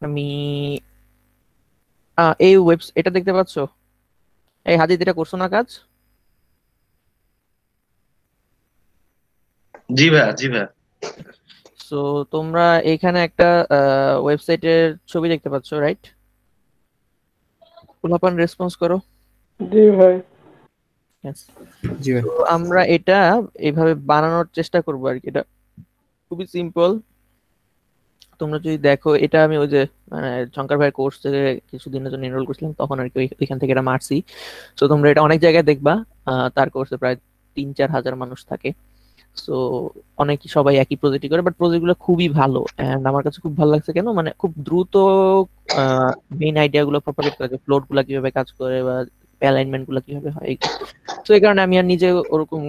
আমি এই এটা দেখতে পাচ্ছো? এই হাদিদ, এটা করছো না কাজ? জি ভাইয়া, জি ভাইয়া। সো তোমরা এখানে একটা ওয়েবসাইটের ছবি দেখতে পাচ্ছো, রাইট? পোলাপান রেসপন্স করো। জি ভাই। Yes. জি ভাই। তো আমরা এটা এইভাবে বানানোর চেষ্টা করবো আর কি। এটা খুবই সিম্পল। তোমরা যদি দেখো, এটা আমি ওই যে মানে শঙ্কর ভাইয়ের কোর্স থেকে কিছুদিনের জন্য এনরোল করছিলাম, তখন আর কি ওইখান থেকে এটা মারছি। তো তোমরা এটা অনেক জায়গায় দেখবা। তার কোর্সে প্রায় 3-4 হাজার মানুষ থাকে। সো অনেক সবাই একই প্রজেক্টই করে, বাট প্রজেক্ট গুলো খুবই ভালো। এন্ড আমার কাছে খুব ভালো লাগছে কেন, মানে খুব দ্রুত মেইন আইডিয়া গুলো প্রপাগেট করে, ফ্লোট গুলা কিভাবে কাজ করে বা অ্যালাইনমেন্ট গুলো কিভাবে হয় এগুলো। তো এই কারণে আমি আর নিজে ওরকম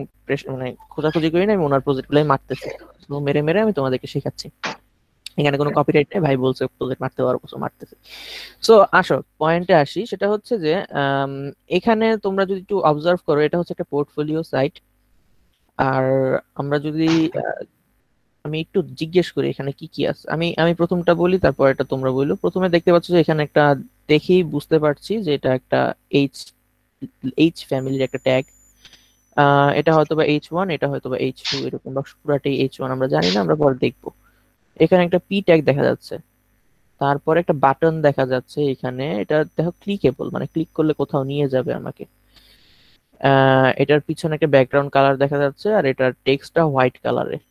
মানে খোঁজাখুঁজি করি না, আমি ওনার প্রজেক্ট গুলাই মারতেছি। তো মেরে মেরে আমি তোমাদেরকে শেখাচ্ছি। এখানে কোনো কপিরাইট নেই, ভাই বলছে প্রজেক্ট মারতে পারবো, so মারতেছি। সো আসো পয়েন্টে আসি, সেটা হচ্ছে যে আম, এখানে তোমরা যদি একটু অবজার্ভ করো, এটা হচ্ছে একটা পোর্টফোলিও সাইট। আর আমরা যদি আমি একটু জিজ্ঞেস করি এখানে কি কি আছে, আমি আমি প্রথমটা বলি, তারপর এটা তোমরা বললো। প্রথমে দেখতে পাচ্ছ যে এখানে একটা, দেখেই বুঝতে পারছি যে এটা একটা এইচ এইচ ফ্যামিলির একটা ট্যাগ। এটা হয়তো বা H1, এটা হয়তো বা H2, এরকম বা পুরাটাই H1 আমরা জানি না, আমরা পরে দেখবো। এখানে একটা পি ট্যাগ দেখা যাচ্ছে। তারপর একটা বাটন দেখা যাচ্ছে এখানে, এটা দেখো ক্লিকেবল, মানে ক্লিক করলে কোথাও নিয়ে যাবে আমাকে। এটার পিছনে একটা ব্যাকগ্রাউন্ড কালার দেখা যাচ্ছে, আর এটার টেক্সটটা হোয়াইট কালারের।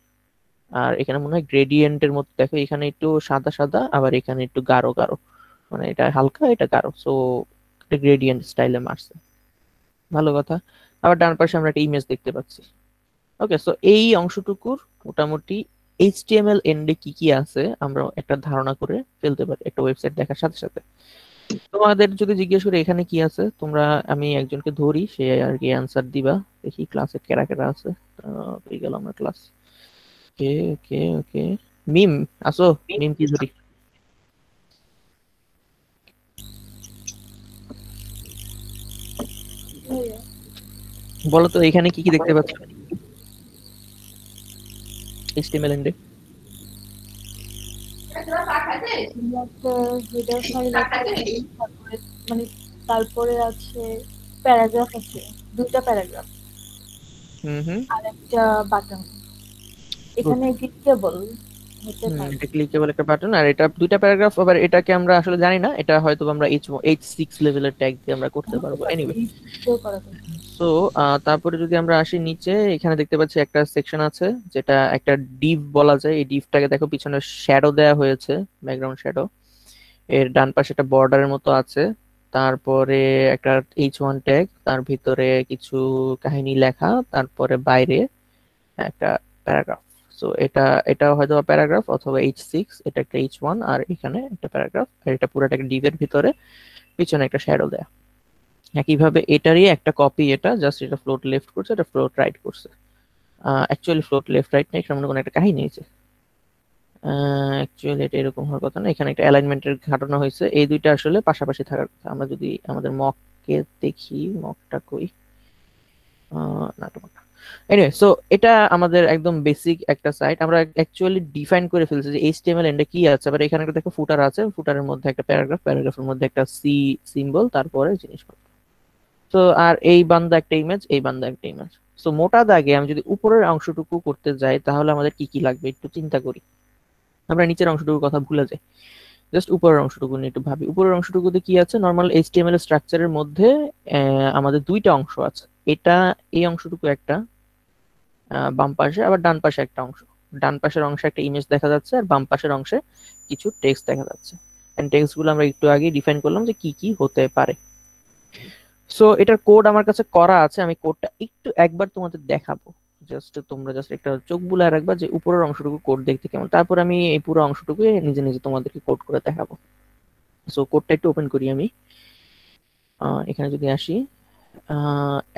আর এখানে মনে হয় গ্রেডিয়েন্টের মতো, দেখো এখানে একটু সাদা সাদা, আবার এখানে একটু গাঢ় গাঢ়, মানে এটা হালকা এটা গাঢ়। সো একটা গ্রেডিয়েন্ট স্টাইলে মারছে, ভালো কথা। আবার ডান পাশে আমরা একটা ইমেজ দেখতে পাচ্ছি। ওকে, সো এই অংশটুকুর মোটামুটি এইচটিএমএল এন্ডে কি কি আছে আমরা একটা ধারণা করে ফেলতে পারি একটা ওয়েবসাইট দেখার সাথে সাথে। তোমাদের যদি জিজ্ঞেস করি এখানে কি আছে, তোমরা, আমি একজনকে ধরি, সে আর কি অ্যান্সার দিবা। দেখি ক্লাসে কেরা কেরা আছে। পেয়ে গেল আমার ক্লাস। ওকে ওকে ওকে। মিম, আসো। মিম কি ধরি? বলো তো এখানে কি কি দেখতে পাচ্ছ এইচটিএমএল এন্ডে? একটা হেডার ফাইল আছে, তারপরে মানে তারপরে আছে প্যারাগ্রাফ আছে, দুইটা প্যারাগ্রাফ হুম হুম। আর একটা বাটন। গুড। এখানে ক্লিকেবল হতে পারে। এটা ক্লিকেবল একটা বাটন, আর এটা দুইটা প্যারাগ্রাফ। আবার এটাকে আমরা আসলে জানি না, এটা হয়তো আমরা H6 লেভেলের ট্যাগ দিয়ে আমরা করতে পারবো, এনিওয়ে। সেও করা যায়। সো তারপরে যদি আমরা আসি নিচে, এখানে দেখতে পাচ্ছি একটা সেকশন আছে যেটা একটা ডিভ বলা যায়। এই ডিভটাকে দেখো, পিছনে শ্যাডো দেয়া হয়েছে, ব্যাকগ্রাউন্ড শ্যাডো। এর ডান পাশে একটা বর্ডারের মতো আছে। তারপরে একটা H1 ট্যাগ, তার ভিতরে কিছু কাহিনী লেখা, তারপরে বাইরে একটা প্যারাগ্রাফ। সো এটা এটা হয়তো প্যারাগ্রাফ অথবা H6, এটা একটা H1, আর এখানে একটা প্যারাগ্রাফ। আর এটা পুরোটা একটা ডিভের ভিতরে, পিছনে একটা শ্যাডো দেয়া। একইভাবে এটারই একটা কপি, এটা জাস্ট এটা ফ্লোট লেফট করছে, এটা ফ্লোট রাইট করছে। অ্যাকচুয়ালি ফ্লোট লেফট রাইট নেই, এখানে কোনো একটা কাহিনী আছে। অ্যাকচুয়ালি এটা এরকম হওয়ার কথা না, এখানে একটা অ্যালাইনমেন্টের ঘটনা হয়েছে। এই দুইটা আসলে পাশাপাশি থাকার কথা। আমরা যদি আমাদের মককে দেখি, মকটা কই, নাটক। এনিওয়ে, সো এটা আমাদের একদম বেসিক একটা সাইট। আমরা অ্যাকচুয়ালি ডিফাইন করে ফেলছি যে এইচটিএমএল এন্ডে কি আছে। আবার এখানে একটা দেখো ফুটার আছে, ফুটারের মধ্যে একটা প্যারাগ্রাফ, প্যারাগ্রাফের মধ্যে একটা সি সিম্বল, তারপরে জিনিসপত্র। তো আর এই বান্দা একটা ইমেজ, এই বান্দা একটা ইমেজ। সো মোটা দাগে আমি যদি উপরের অংশটুকু করতে যাই, তাহলে আমাদের কি কি লাগবে একটু চিন্তা করি। আমরা নিচের অংশটুকুর কথা ভুলে যাই, জাস্ট উপরের অংশটুকু নিয়ে একটু ভাবি। উপরের অংশটুকুতে কি আছে? নর্মাল এইচটিএমএল স্ট্রাকচারের মধ্যে আমাদের দুইটা অংশ আছে। এটা, এই অংশটুকু একটা, বাম পাশে, আবার ডান পাশে একটা অংশ। ডান পাশের অংশে একটা ইমেজ দেখা যাচ্ছে, আর বাম পাশের অংশে কিছু টেক্সট দেখা যাচ্ছে। এন্ড টেক্সট গুলো আমরা একটু আগে ডিফাইন করলাম যে কি কি হতে পারে। সো এটার কোড আমার কাছে করা আছে, আমি কোডটা একটু একবার তোমাদের দেখাবো। জাস্ট তোমরা জাস্ট একটা চোখ বুলায় রাখবা যে উপরের অংশটুকু কোড দেখতে কেমন, তারপর আমি এই পুরো অংশটুকু নিজে নিজে তোমাদেরকে কোড করে দেখাবো। সো কোডটা একটু ওপেন করি আমি। এখানে যদি আসি,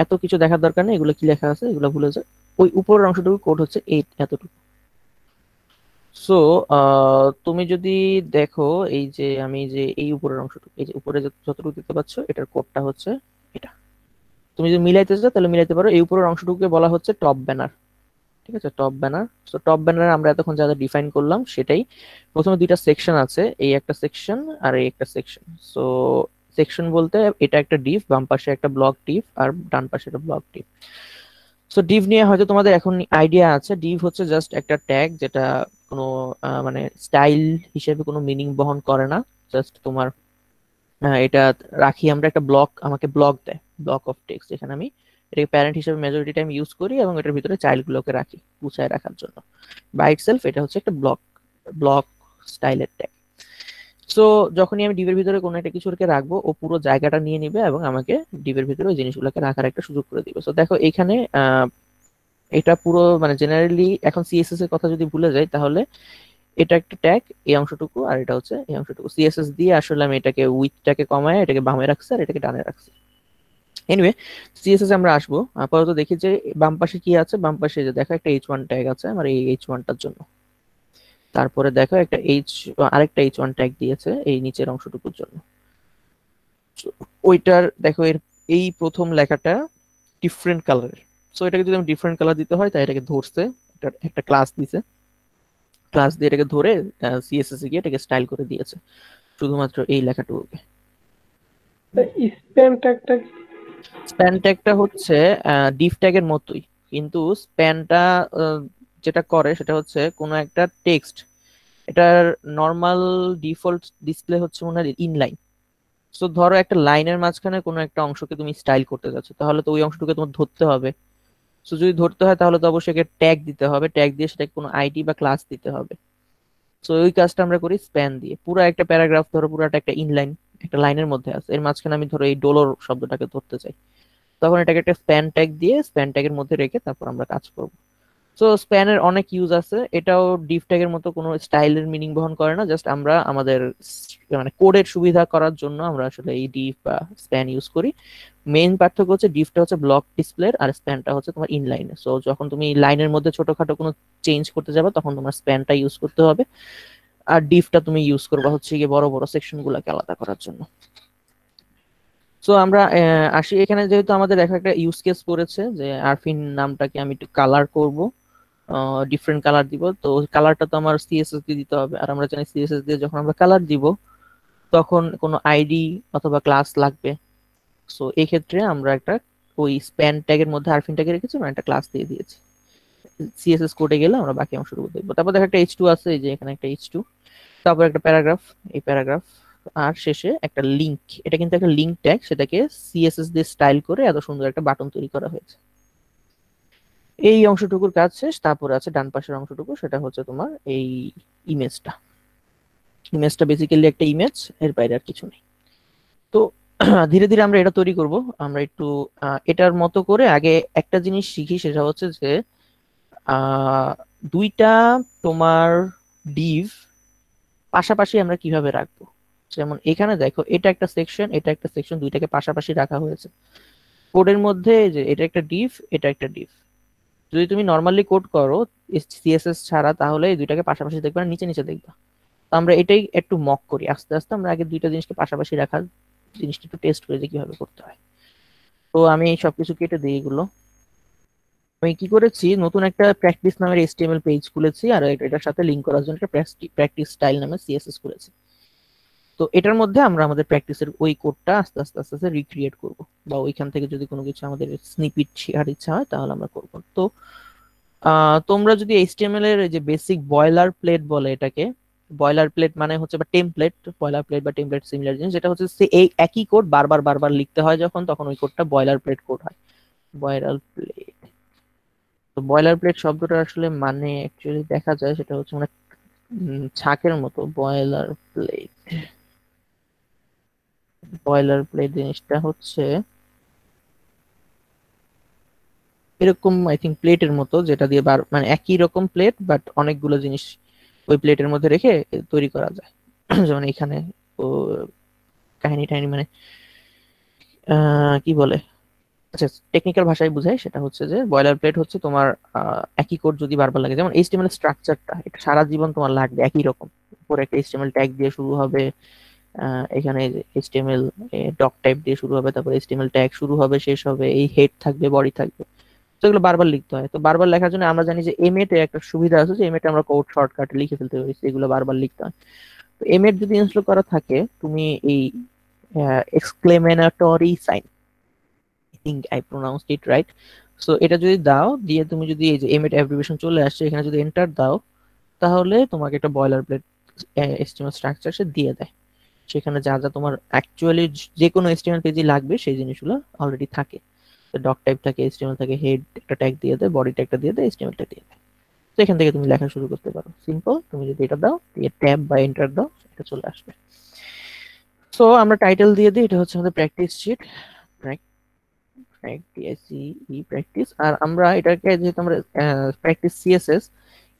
এত কিছু দেখার দরকার নেই, এগুলো কি লেখা আছে এগুলো ভুলে যায়। ওই উপরের অংশটুকু কোড হচ্ছে এই এতটুকু। সো তুমি যদি দেখো, এই যে আমি যে এই উপরের অংশটুকু, এই যে উপরে যতটুকু দেখতে পাচ্ছ, এটার কোডটা হচ্ছে এটা। তুমি যদি মিলাইতে চাও তাহলে মিলাইতে পারো। এই উপরের অংশটুকুকে বলা হচ্ছে টপ ব্যানার। ঠিক আছে, টপ ব্যানার। তো টপ ব্যানার আমরা এতক্ষণ যা ডিফাইন করলাম সেটাই। প্রথমে দুইটা সেকশন আছে, এই একটা সেকশন আর এই একটা সেকশন। সো সেকশন বলতে এটা একটা ডিভ, বাম পাশে একটা ব্লক ডিভ আর ডান পাশে একটা ব্লক ডিভ। সো ডিভ নিয়ে হয়তো তোমাদের এখন আইডিয়া আছে। ডিভ হচ্ছে জাস্ট একটা ট্যাগ যেটা কোনো মানে স্টাইল হিসেবে কোনো মিনিং বহন করে না। জাস্ট তোমার এটা রাখি আমরা একটা ব্লক, আমাকে ব্লক দেয়, ব্লক অফ টেক্সট, যেখানে আমি এটাকে প্যারেন্ট হিসেবে মেজরিটি টাইম ইউজ করি এবং এটার ভিতরে চাইল্ড গুলোকে রাখি গুছায় রাখার জন্য। বাই ইটসেলফ এটা হচ্ছে একটা ব্লক, ব্লক স্টাইলের ট্যাগ। সো যখনই আমি ডিভের ভিতরে কোনো একটা কিছুকে রাখবো, ও পুরো জায়গাটা নিয়ে নিবে এবং আমাকে ডিভের ভিতরে ওই জিনিসগুলোকে রাখার একটা সুযোগ করে দিবে। সো দেখো এখানে এটা পুরো মানে জেনারেলি এখন সিএসএস এর কথা যদি ভুলে যাই, তাহলে এটা একটা ট্যাগ এই অংশটুকু, আর এটা হচ্ছে এই অংশটুকু। সিএসএস দিয়ে আসলে আমি এটাকে উইথটাকে কমায় এটাকে বামে রাখছি আর এটাকে ডানে রাখছি। এনিওয়ে, সিএসএস আমরা আসবো। আপাতত দেখি যে বাম পাশে কি আছে। বাম পাশে যে দেখো একটা H1 ট্যাগ আছে আমার এই H1টার জন্য। তারপরে দেখো একটা আরেকটা H1 ট্যাগ দিয়েছে এই নিচের অংশটুকুর জন্য। ওইটার দেখো এই প্রথম লেখাটা ডিফারেন্ট কালারের। সো এটাকে যদি আমি ডিফারেন্ট কালার দিতে হয়, তাই এটাকে ধরছে, একটা ক্লাস দিছে, ক্লাস দিয়ে এটাকে ধরে সিএসএস এ গিয়ে এটাকে স্টাইল করে দিয়েছে শুধুমাত্র এই লেখাটুকুকে। স্প্যান ট্যাগটা স্প্যান ট্যাগটা হচ্ছে ডিফ ট্যাগের মতোই, কিন্তু স্প্যানটা যেটা করে সেটা হচ্ছে কোনো একটা টেক্সট, এটার নর্মাল ডিফল্ট ডিসপ্লে হচ্ছে মনে হয় ইনলাইন। সো ধরো একটা লাইনের মাঝখানে কোনো একটা অংশকে তুমি স্টাইল করতে যাচ্ছ, তাহলে তো ওই অংশটুকে তোমার ধরতে হবে। সো যদি ধরতে হয় তাহলে তো অবশ্যই ট্যাগ দিতে হবে, ট্যাগ দিয়ে সেটাকে কোনো আইডি বা ক্লাস দিতে হবে। সো ওই কাজটা আমরা করি স্প্যান দিয়ে। পুরো একটা প্যারাগ্রাফ ধরো, পুরোটা একটা ইনলাইন, একটা লাইনের মধ্যে আছে, এর মাঝখানে আমি ধরো এই ডলার শব্দটাকে ধরতে চাই, তখন এটাকে একটা স্প্যান ট্যাগ দিয়ে স্প্যান ট্যাগের মধ্যে রেখে তারপর আমরা কাজ করব। সো স্প্যানের অনেক ইউজ আছে। এটাও ডিভ ট্যাগের মতো কোনো স্টাইলের মিনিং বহন করে না, জাস্ট আমরা আমাদের মানে কোডের সুবিধা করার জন্য আমরা আসলে এই ডিভ বা স্প্যান ইউজ করি। মেইন পার্থক্য হচ্ছে ডিভটা হচ্ছে ব্লক ডিসপ্লের আর স্প্যানটা হচ্ছে তোমার ইনলাইনে। সো যখন তুমি লাইনের মধ্যে ছোটখাটো কোনো চেঞ্জ করতে যাবে তখন তোমার স্প্যানটা ইউজ করতে হবে, আর ডিভটা তুমি ইউজ করবা হচ্ছে গিয়ে বড় বড় সেকশন গুলাকে আলাদা করার জন্য। সো আমরা আসি এখানে, যেহেতু আমাদের একটা ইউজ কেস করেছে যে আরফিন নামটাকে আমি একটু কালার করব, ডিফারেন্ট কালার দিব, তো কালারটা তো আমার সিএসএস দিয়ে দিতে হবে। আর আমরা জানি সিএসএস দিয়ে যখন আমরা কালার দিব তখন কোনো আইডি অথবা ক্লাস লাগবে। সো এই ক্ষেত্রে আমরা একটা ওই স্প্যান ট্যাগের মধ্যে আরফিন ট্যাগে রেখেছি, আমরা একটা ক্লাস দিয়ে দিয়েছি। সিএসএস কোডে গেলে আমরা বাকি অংশটুকু দেখবো। তারপর দেখো একটা H2 আছে, এই যে এখানে একটা H2, তারপর একটা প্যারাগ্রাফ, এই প্যারাগ্রাফ, আর শেষে একটা লিংক। এটা কিন্তু একটা লিংক ট্যাগ, সেটাকে সিএসএস দিয়ে স্টাইল করে এত সুন্দর একটা বাটন তৈরি করা হয়েছে। এই অংশটুকুর কাজ শেষ। তারপরে আছে ডান পাশের অংশটুকু, সেটা হচ্ছে তোমার এই ইমেজটা। ইমেজটা বেসিক্যালি একটা ইমেজ, এর বাইরে আর কিছু নেই। তো ধীরে ধীরে আমরা এটা তৈরি করব। আমরা একটু এটার মতো করে আগে একটা জিনিস শিখি, সেটা হচ্ছে যে আহ, দুইটা তোমার ডিভ পাশাপাশি আমরা কিভাবে রাখবো। যেমন এখানে দেখো এটা একটা সেকশন, এটা একটা সেকশন, দুইটাকে পাশাপাশি রাখা হয়েছে কোডের মধ্যে। যে এটা একটা ডিভ, এটা একটা ডিভ। যদি তুমি নর্মালি কোড করো সিএসএস ছাড়া, তাহলে এই দুইটাকে পাশাপাশি দেখবে না, নিচে নিচে দেখবা। তো আমরা এটাই একটু মক করি আস্তে আস্তে। আমরা আগে দুইটা জিনিসকে পাশাপাশি রাখার জিনিসটা একটু টেস্ট করে যে কিভাবে করতে হয়। তো আমি এই সবকিছু কেটে দিই এগুলো। আমি কি করেছি, নতুন একটা প্র্যাকটিস নামের এইচটিএমএল পেজ খুলেছি, আর এটার সাথে লিংক করার জন্য একটা প্র্যাকটিস স্টাইল নামে সিএসএস করেছি। তো এটার মধ্যে আমরা আমাদের প্র্যাকটিসের ওই কোডটা আস্তে আস্তে আস্তে আস্তে রিক্রিয়েট করব, বা ওইখান থেকে যদি কোনো কিছু আমাদের স্নিপিট শেয়ার ইচ্ছা হয় তাহলে আমরা করব। তো তোমরা যদি এইচটিএমএল এর যে বেসিক বয়লার প্লেট বলে এটাকে, বয়লার প্লেট মানে হচ্ছে বা টেমপ্লেট, বয়লার প্লেট বা টেমপ্লেট সিমিলার জিনিস, যেটা হচ্ছে এই একই কোড বারবার বারবার লিখতে হয় যখন, তখন ওই কোডটা বয়লার প্লেট কোড হয়। বয়লার প্লেট, তো বয়লার প্লেট শব্দটা আসলে মানে অ্যাকচুয়ালি দেখা যায় সেটা হচ্ছে মানে ছাঁকের মতো। বয়লার প্লেট, বয়লার প্লেট জিনিসটা হচ্ছে এরকম আই থিঙ্ক প্লেটের মতো, যেটা দিয়ে মানে একই রকম প্লেট বাট অনেকগুলো জিনিস ওই প্লেটের মধ্যে রেখে তৈরি করা যায়। যেমন এখানে ও কাহিনী টাহিনী মানে কি বলে, আচ্ছা টেকনিক্যাল ভাষায় বুঝাই, সেটা হচ্ছে যে বয়লার প্লেট হচ্ছে তোমার একই কোড যদি বারবার লাগে, যেমন এইচটিএমএল স্ট্রাকচারটা এটা সারা জীবন তোমার লাগবে একই রকম। উপরে একটা এইচটিএমএল ট্যাগ দিয়ে শুরু হবে, এখানে এইচটিএমএল ডক টাইপ দিয়ে শুরু হবে, তারপর এইচটিএমএল ট্যাগ শুরু হবে শেষ হবে, এই হেড থাকবে বডি থাকবে। তো এগুলো বারবার লিখতে হয়। তো বারবার লেখার জন্য আমরা জানি যে এমএতে একটা সুবিধা আছে যে এমএতে আমরা কোড শর্টকাটে লিখে ফেলতে পারি, এগুলো বারবার লিখতে হয়। তো এমএট যদি ইনস্টল করা থাকে, তুমি এই exclamatory sign, I think I pronounced it right, so এটা যদি দাও, দিয়ে তুমি যদি এই যে এমএট অ্যাব্রিভিয়েশন চলে আসছে এখানে যদি এন্টার দাও, তাহলে তোমাকে একটা বয়লার প্লেট এচটিএমএল স্ট্রাকচার সে দিয়ে দেয়। সেখানে যা যা তোমার অ্যাকচুয়ালি যে কোনো এচটিএমএল পেজে লাগবে সেই জিনিসগুলো অলরেডি থাকে। ডক টাইপ থাকে, এইচটিএমএল থাকে, হেড একটা ট্যাগ দিয়ে দেয়, বডি ট্যাগটা দিয়ে দেয়, এইচটিএমএল টা দিয়ে দেয়। তো এখান থেকে তুমি লেখা শুরু করতে পারো, সিম্পল। তুমি যদি এটা দাও, দিয়ে ট্যাব বা এন্টার দাও, এটা চলে আসবে। সো আমরা টাইটেল দিয়ে দিই, এটা হচ্ছে আমাদের প্র্যাকটিস শিট, প্র্যাকটিস। আর আমরা এটাকে যেহেতু আমরা প্র্যাকটিস সিএসএস,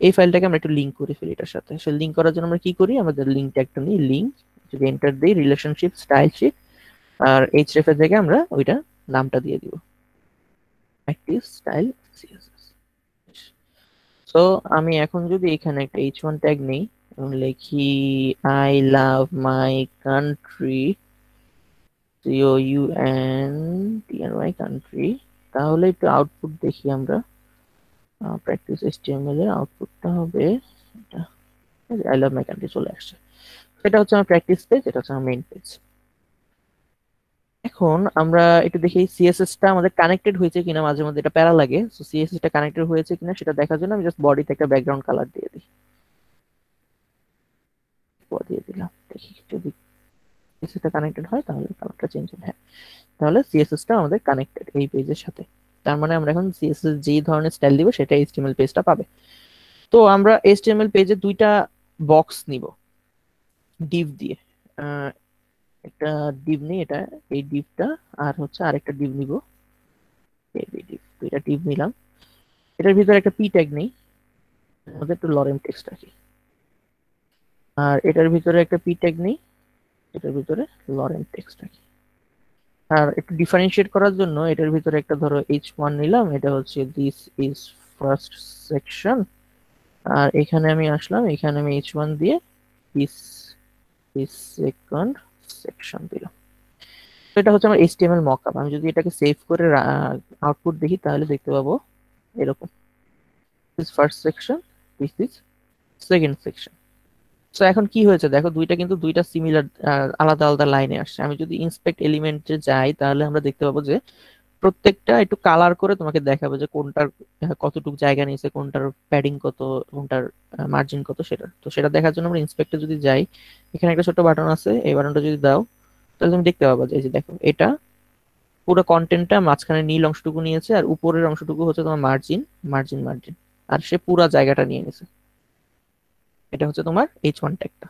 এই ফাইলটাকে আমরা একটু লিংক করে ফেলি এটার সাথে। সে লিংক করার জন্য আমরা কি করি, আমাদের লিংক ট্যাগটা নিই, লিংক যদি এন্টার দিই, রিলেশনশিপ স্টাইল শিট, আর এইচরেফ এর জায়গায় আমরা ওইটা নামটা দিয়ে দিব, প্র্যাকটিস স্টাইল সিএসএস। সো আমি এখন যদি এখানে একটা h1 ট্যাগ নেই এবং লিখি I love my country, COUNTRY country, তাহলে একটু আউটপুট দেখি আমরা। প্র্যাকটিস HTML এর আউটপুটটা হবে এটা, আই লাভ মাই কান্ট্রি চলে আসছে। এটা হচ্ছে আমার প্র্যাকটিস পেজ, এটা হচ্ছে আমার মেইন পেজ। এখন আমরা একটু দেখি সিএসএস টা আমাদের কানেক্টেড হয়েছে কিনা, মাঝে মধ্যে এটা প্যারা লাগে। সো সিএসএস টা কানেক্টেড হয়েছে কিনা সেটা দেখার জন্য আমি জাস্ট বডিতে একটা ব্যাকগ্রাউন্ড কালার দিয়ে দিই, দিয়ে দিলাম। দেখি যদি সিএসএস টা কানেক্টেড হয় তাহলে কালারটা চেঞ্জ হবে। হ্যাঁ, তাহলে সিএসএস টা আমাদের কানেক্টেড এই পেজের সাথে। তার মানে আমরা এখন সিএসএস যে ধরনের স্টাইল দিব সেটা এইচটিএমএল পেজটা পাবে। তো আমরা এইচটিএমএল পেজে দুইটা বক্স নিব ডিভ দিয়ে। একটা ডিভ নিই, এটা এই ডিভটা, আর হচ্ছে আরেকটা ডিভ নিব, এই ডিভ, দুইটা ডিভ নিলাম। এটার ভিতরে একটা পি ট্যাগ নেই, আমাদের একটু লরেম টেক্সট রাখি। আর এটার ভিতরে একটা পি ট্যাগ নেই, এটার ভিতরে লরেম টেক্সট রাখি। আর একটু ডিফারেন্সিয়েট করার জন্য এটার ভিতরে একটা ধরো h1 নিলাম, এটা হচ্ছে দিস ইজ ফার্স্ট সেকশন। আর এখানে আমি আসলাম, এখানে আমি h1 দিয়ে দিস ইজ সেকেন্ড সেকশন দিলাম। তো এটা হচ্ছে আমার HTML মকআপ। আমি যদি এটাকে সেভ করে আউটপুট দেখি তাহলে দেখতে পাবো এরকম, this first section, this is second section. So এখন কি হয়েছে দেখো, দুইটা কিন্তু দুইটা সিমিলার, আলাদা আলাদা লাইনে আসছে। আমি যদি ইন্সপেক্ট এলিমেন্টে যাই তাহলে আমরা দেখতে পাবো যে প্রত্যেকটা একটু কালার করে তোমাকে দেখাবে যে কোনটার কতটুকু জায়গা নিয়েছে, কোনটার প্যাডিং কত, কোনটার মার্জিন কত, সেটা। তো সেটা দেখার জন্য আমরা ইন্সপেক্টে যদি যাই, এখানে একটা ছোট বাটন আছে, এই বাটনটা যদি দাও তাহলে তুমি দেখতে পাবা যে এই যে দেখো, এটা পুরো কন্টেন্টটা মাঝখানে নীল অংশটুকু নিয়েছে, আর উপরের অংশটুকু হচ্ছে তোমার মার্জিন, মার্জিন, আর সে পুরো জায়গাটা নিয়ে নিছে। এটা হচ্ছে তোমার h1 ট্যাগটা।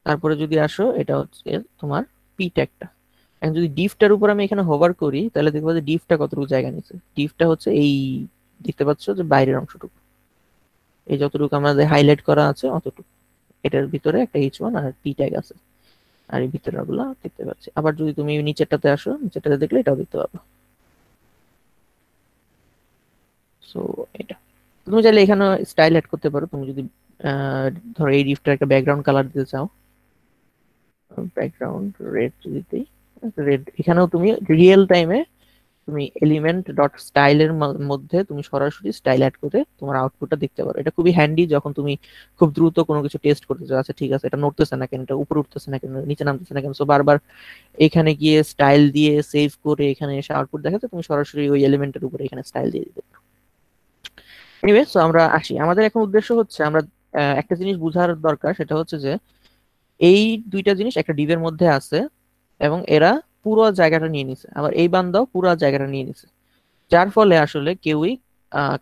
তারপরে যদি আসো, এটা হচ্ছে তোমার পি ট্যাগটা। এখন যদি ডিফটার উপর আমি এখানে হোভার করি তাহলে দেখবো যে ডিফটা কতটুকু জায়গা নিচ্ছে। ডিফটা হচ্ছে এই, দেখতে পাচ্ছ যে বাইরের অংশটুকু, এই যতটুকু আমাদের হাইলাইট করা আছে অতটুকু। এটার ভিতরে একটা h1 আর পি ট্যাগ আছে, আর এই ভিতরের গুলো দেখতে পাচ্ছি। আবার যদি তুমি নিচেরটাতে আসো, নিচেরটাতে দেখলে এটাও দেখতে পাবো। সো এটা তুমি চাইলে এখানে স্টাইল অ্যাড করতে পারো। তুমি যদি ধরো এই ডিফটার একটা ব্যাকগ্রাউন্ড কালার দিতে চাও, ব্যাকগ্রাউন্ড রেড যদি দিই, রেড, এখানেও তুমি রিয়েল টাইমে তুমি এলিমেন্ট ডট স্টাইলের মধ্যে তুমি সরাসরি স্টাইল অ্যাড করে তোমার আউটপুটটা দেখতে পারো। এটা খুবই হ্যান্ডি যখন তুমি খুব দ্রুত কোনো কিছু টেস্ট করতে চাও। আচ্ছা ঠিক আছে, এটা নড়তেছে না কেন, এটা উপরে উঠতেছে না কেন, নিচে নামতেছে না কেন, সো বারবার এখানে গিয়ে স্টাইল দিয়ে সেভ করে এখানে এসে আউটপুট দেখাতে তুমি সরাসরি ওই এলিমেন্টের উপরে এখানে স্টাইল দিয়ে দিতে পারো। এনিওয়ে, সো আমরা আসি, আমাদের এখন উদ্দেশ্য হচ্ছে আমরা একটা জিনিস বোঝার দরকার, সেটা হচ্ছে যে এই দুইটা জিনিস একটা ডিভের মধ্যে আছে এবং এরা পুরো জায়গাটা নিয়ে নিছে, আবার এই বান্দাও পুরো জায়গাটা নিয়ে নিছে, যার ফলে আসলে কেউই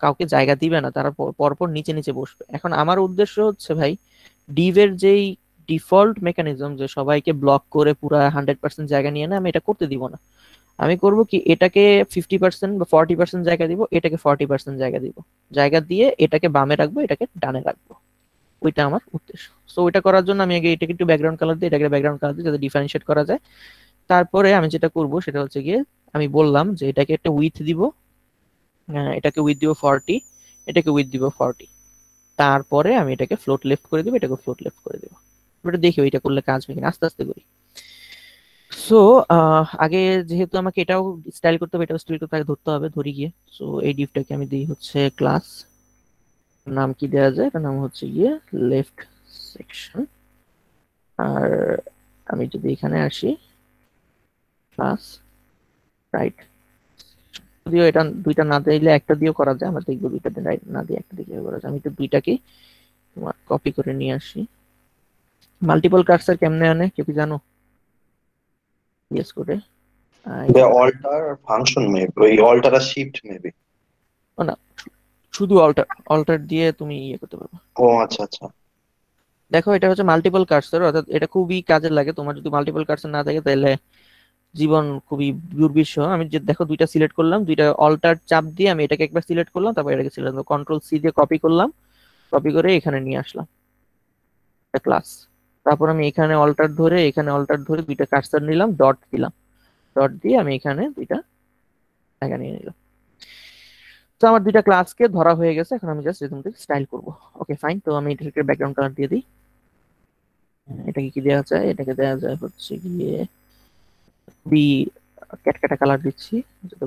কাউকে জায়গা দিবে না, তারা পরপর নিচে নিচে বসবে। এখন আমার উদ্দেশ্য হচ্ছে ভাই, ডিভের যেই ডিফল্ট মেকানিজম যে সবাইকে ব্লক করে পুরা 100% জায়গা নিয়ে না, আমি এটা করতে দিব না। আমি করব কি, এটাকে 50% বা 40% জায়গা দিব, এটাকে 40% জায়গা দিব, জায়গা দিয়ে এটাকে বামে রাখবো, এটাকে ডানে রাখবো। ওইটা আমার উদ্দেশ্য। সো ওইটা করার জন্য আমি আগে এটাকে একটু ব্যাকগ্রাউন্ড কালার দিই, এটাকে ব্যাকগ্রাউন্ড কালার দিই যাতে ডিফারেন্সিয়েট করা যায়। তারপরে আমি যেটা করব সেটা হচ্ছে গিয়ে, আমি বললাম যে এটাকে একটা উইথ দিব, এটাকে উইথ দিব 40, এটাকে উইথ দিব 40। তারপরে আমি এটাকে ফ্লোট লেফট করে দিব, এটাকে ফ্লোট লেফট করে দিব। ওটা দেখি ওইটা করলে কাজ হয় কিনা, আস্তে আস্তে করি। সো আগে যেহেতু আমাকে এটাও স্টাইল করতে হবে, এটাও স্টাইল করতে আগে ধরতে হবে, ধরি গিয়ে। সো এই ডিভটাকে আমি দিই হচ্ছে ক্লাস, নাম কি দেওয়া যায়, এটার নাম হচ্ছে গিয়ে লেফট সেকশন। আর আমি যদি এখানে আসি ক্লাস রাইট, যদিও এটা দুইটা না দিলে একটা দিয়েও করা যায়, আমরা দেখবো দুইটা দিয়ে রাইট না দিয়ে একটা দিয়ে কিভাবে করা যায়। আমি তো দুইটাকে তোমার কপি করে নিয়ে আসি। মাল্টিপল কার্সার কেমনে আনে কেউ কি জানো? ইয়েস করে The alter function maybe. ওই alter আর shift maybe. ও না, শুধু অল্টার, অল্টার দিয়ে তুমি ইয়ে করতে পারবে। ও আচ্ছা আচ্ছা। দেখো এটা হচ্ছে মাল্টিপল কার্সর, অর্থাৎ এটা খুবই কাজে লাগে। তোমার যদি মাল্টিপল কার্সর না থাকে তাহলে জীবন খুবই দুর্বিষহ। আমি যে দেখো দুইটা সিলেক্ট করলাম, দুইটা অল্টার চাপ দিয়ে আমি এটাকে একবার সিলেক্ট করলাম, তারপর এটাকে সিলেক্ট করলাম, কন্ট্রোল সি দিয়ে কপি করলাম, কপি করে এখানে নিয়ে আসলাম ক্লাস। তারপর আমি এখানে অল্টার ধরে, এখানে অল্টার ধরে দুইটা কার্সর নিলাম, ডট দিলাম, ডট দিয়ে আমি এখানে দুইটা জায়গা নিয়ে নিলাম। তো আমার দুইটা ক্লাসকে ধরা হয়ে গেছে, এখন আমি জাস্ট এরকম স্টাইল করবো। ওকে ফাইন, তো আমি এটাকে ব্যাকগ্রাউন্ড কালার দিয়ে দিই। এটাকে কি দেওয়া যায়, এটাকে দেওয়া যায় হচ্ছে গিয়ে খুবই ক্যাটকাটা কালার দিচ্ছি, যাতে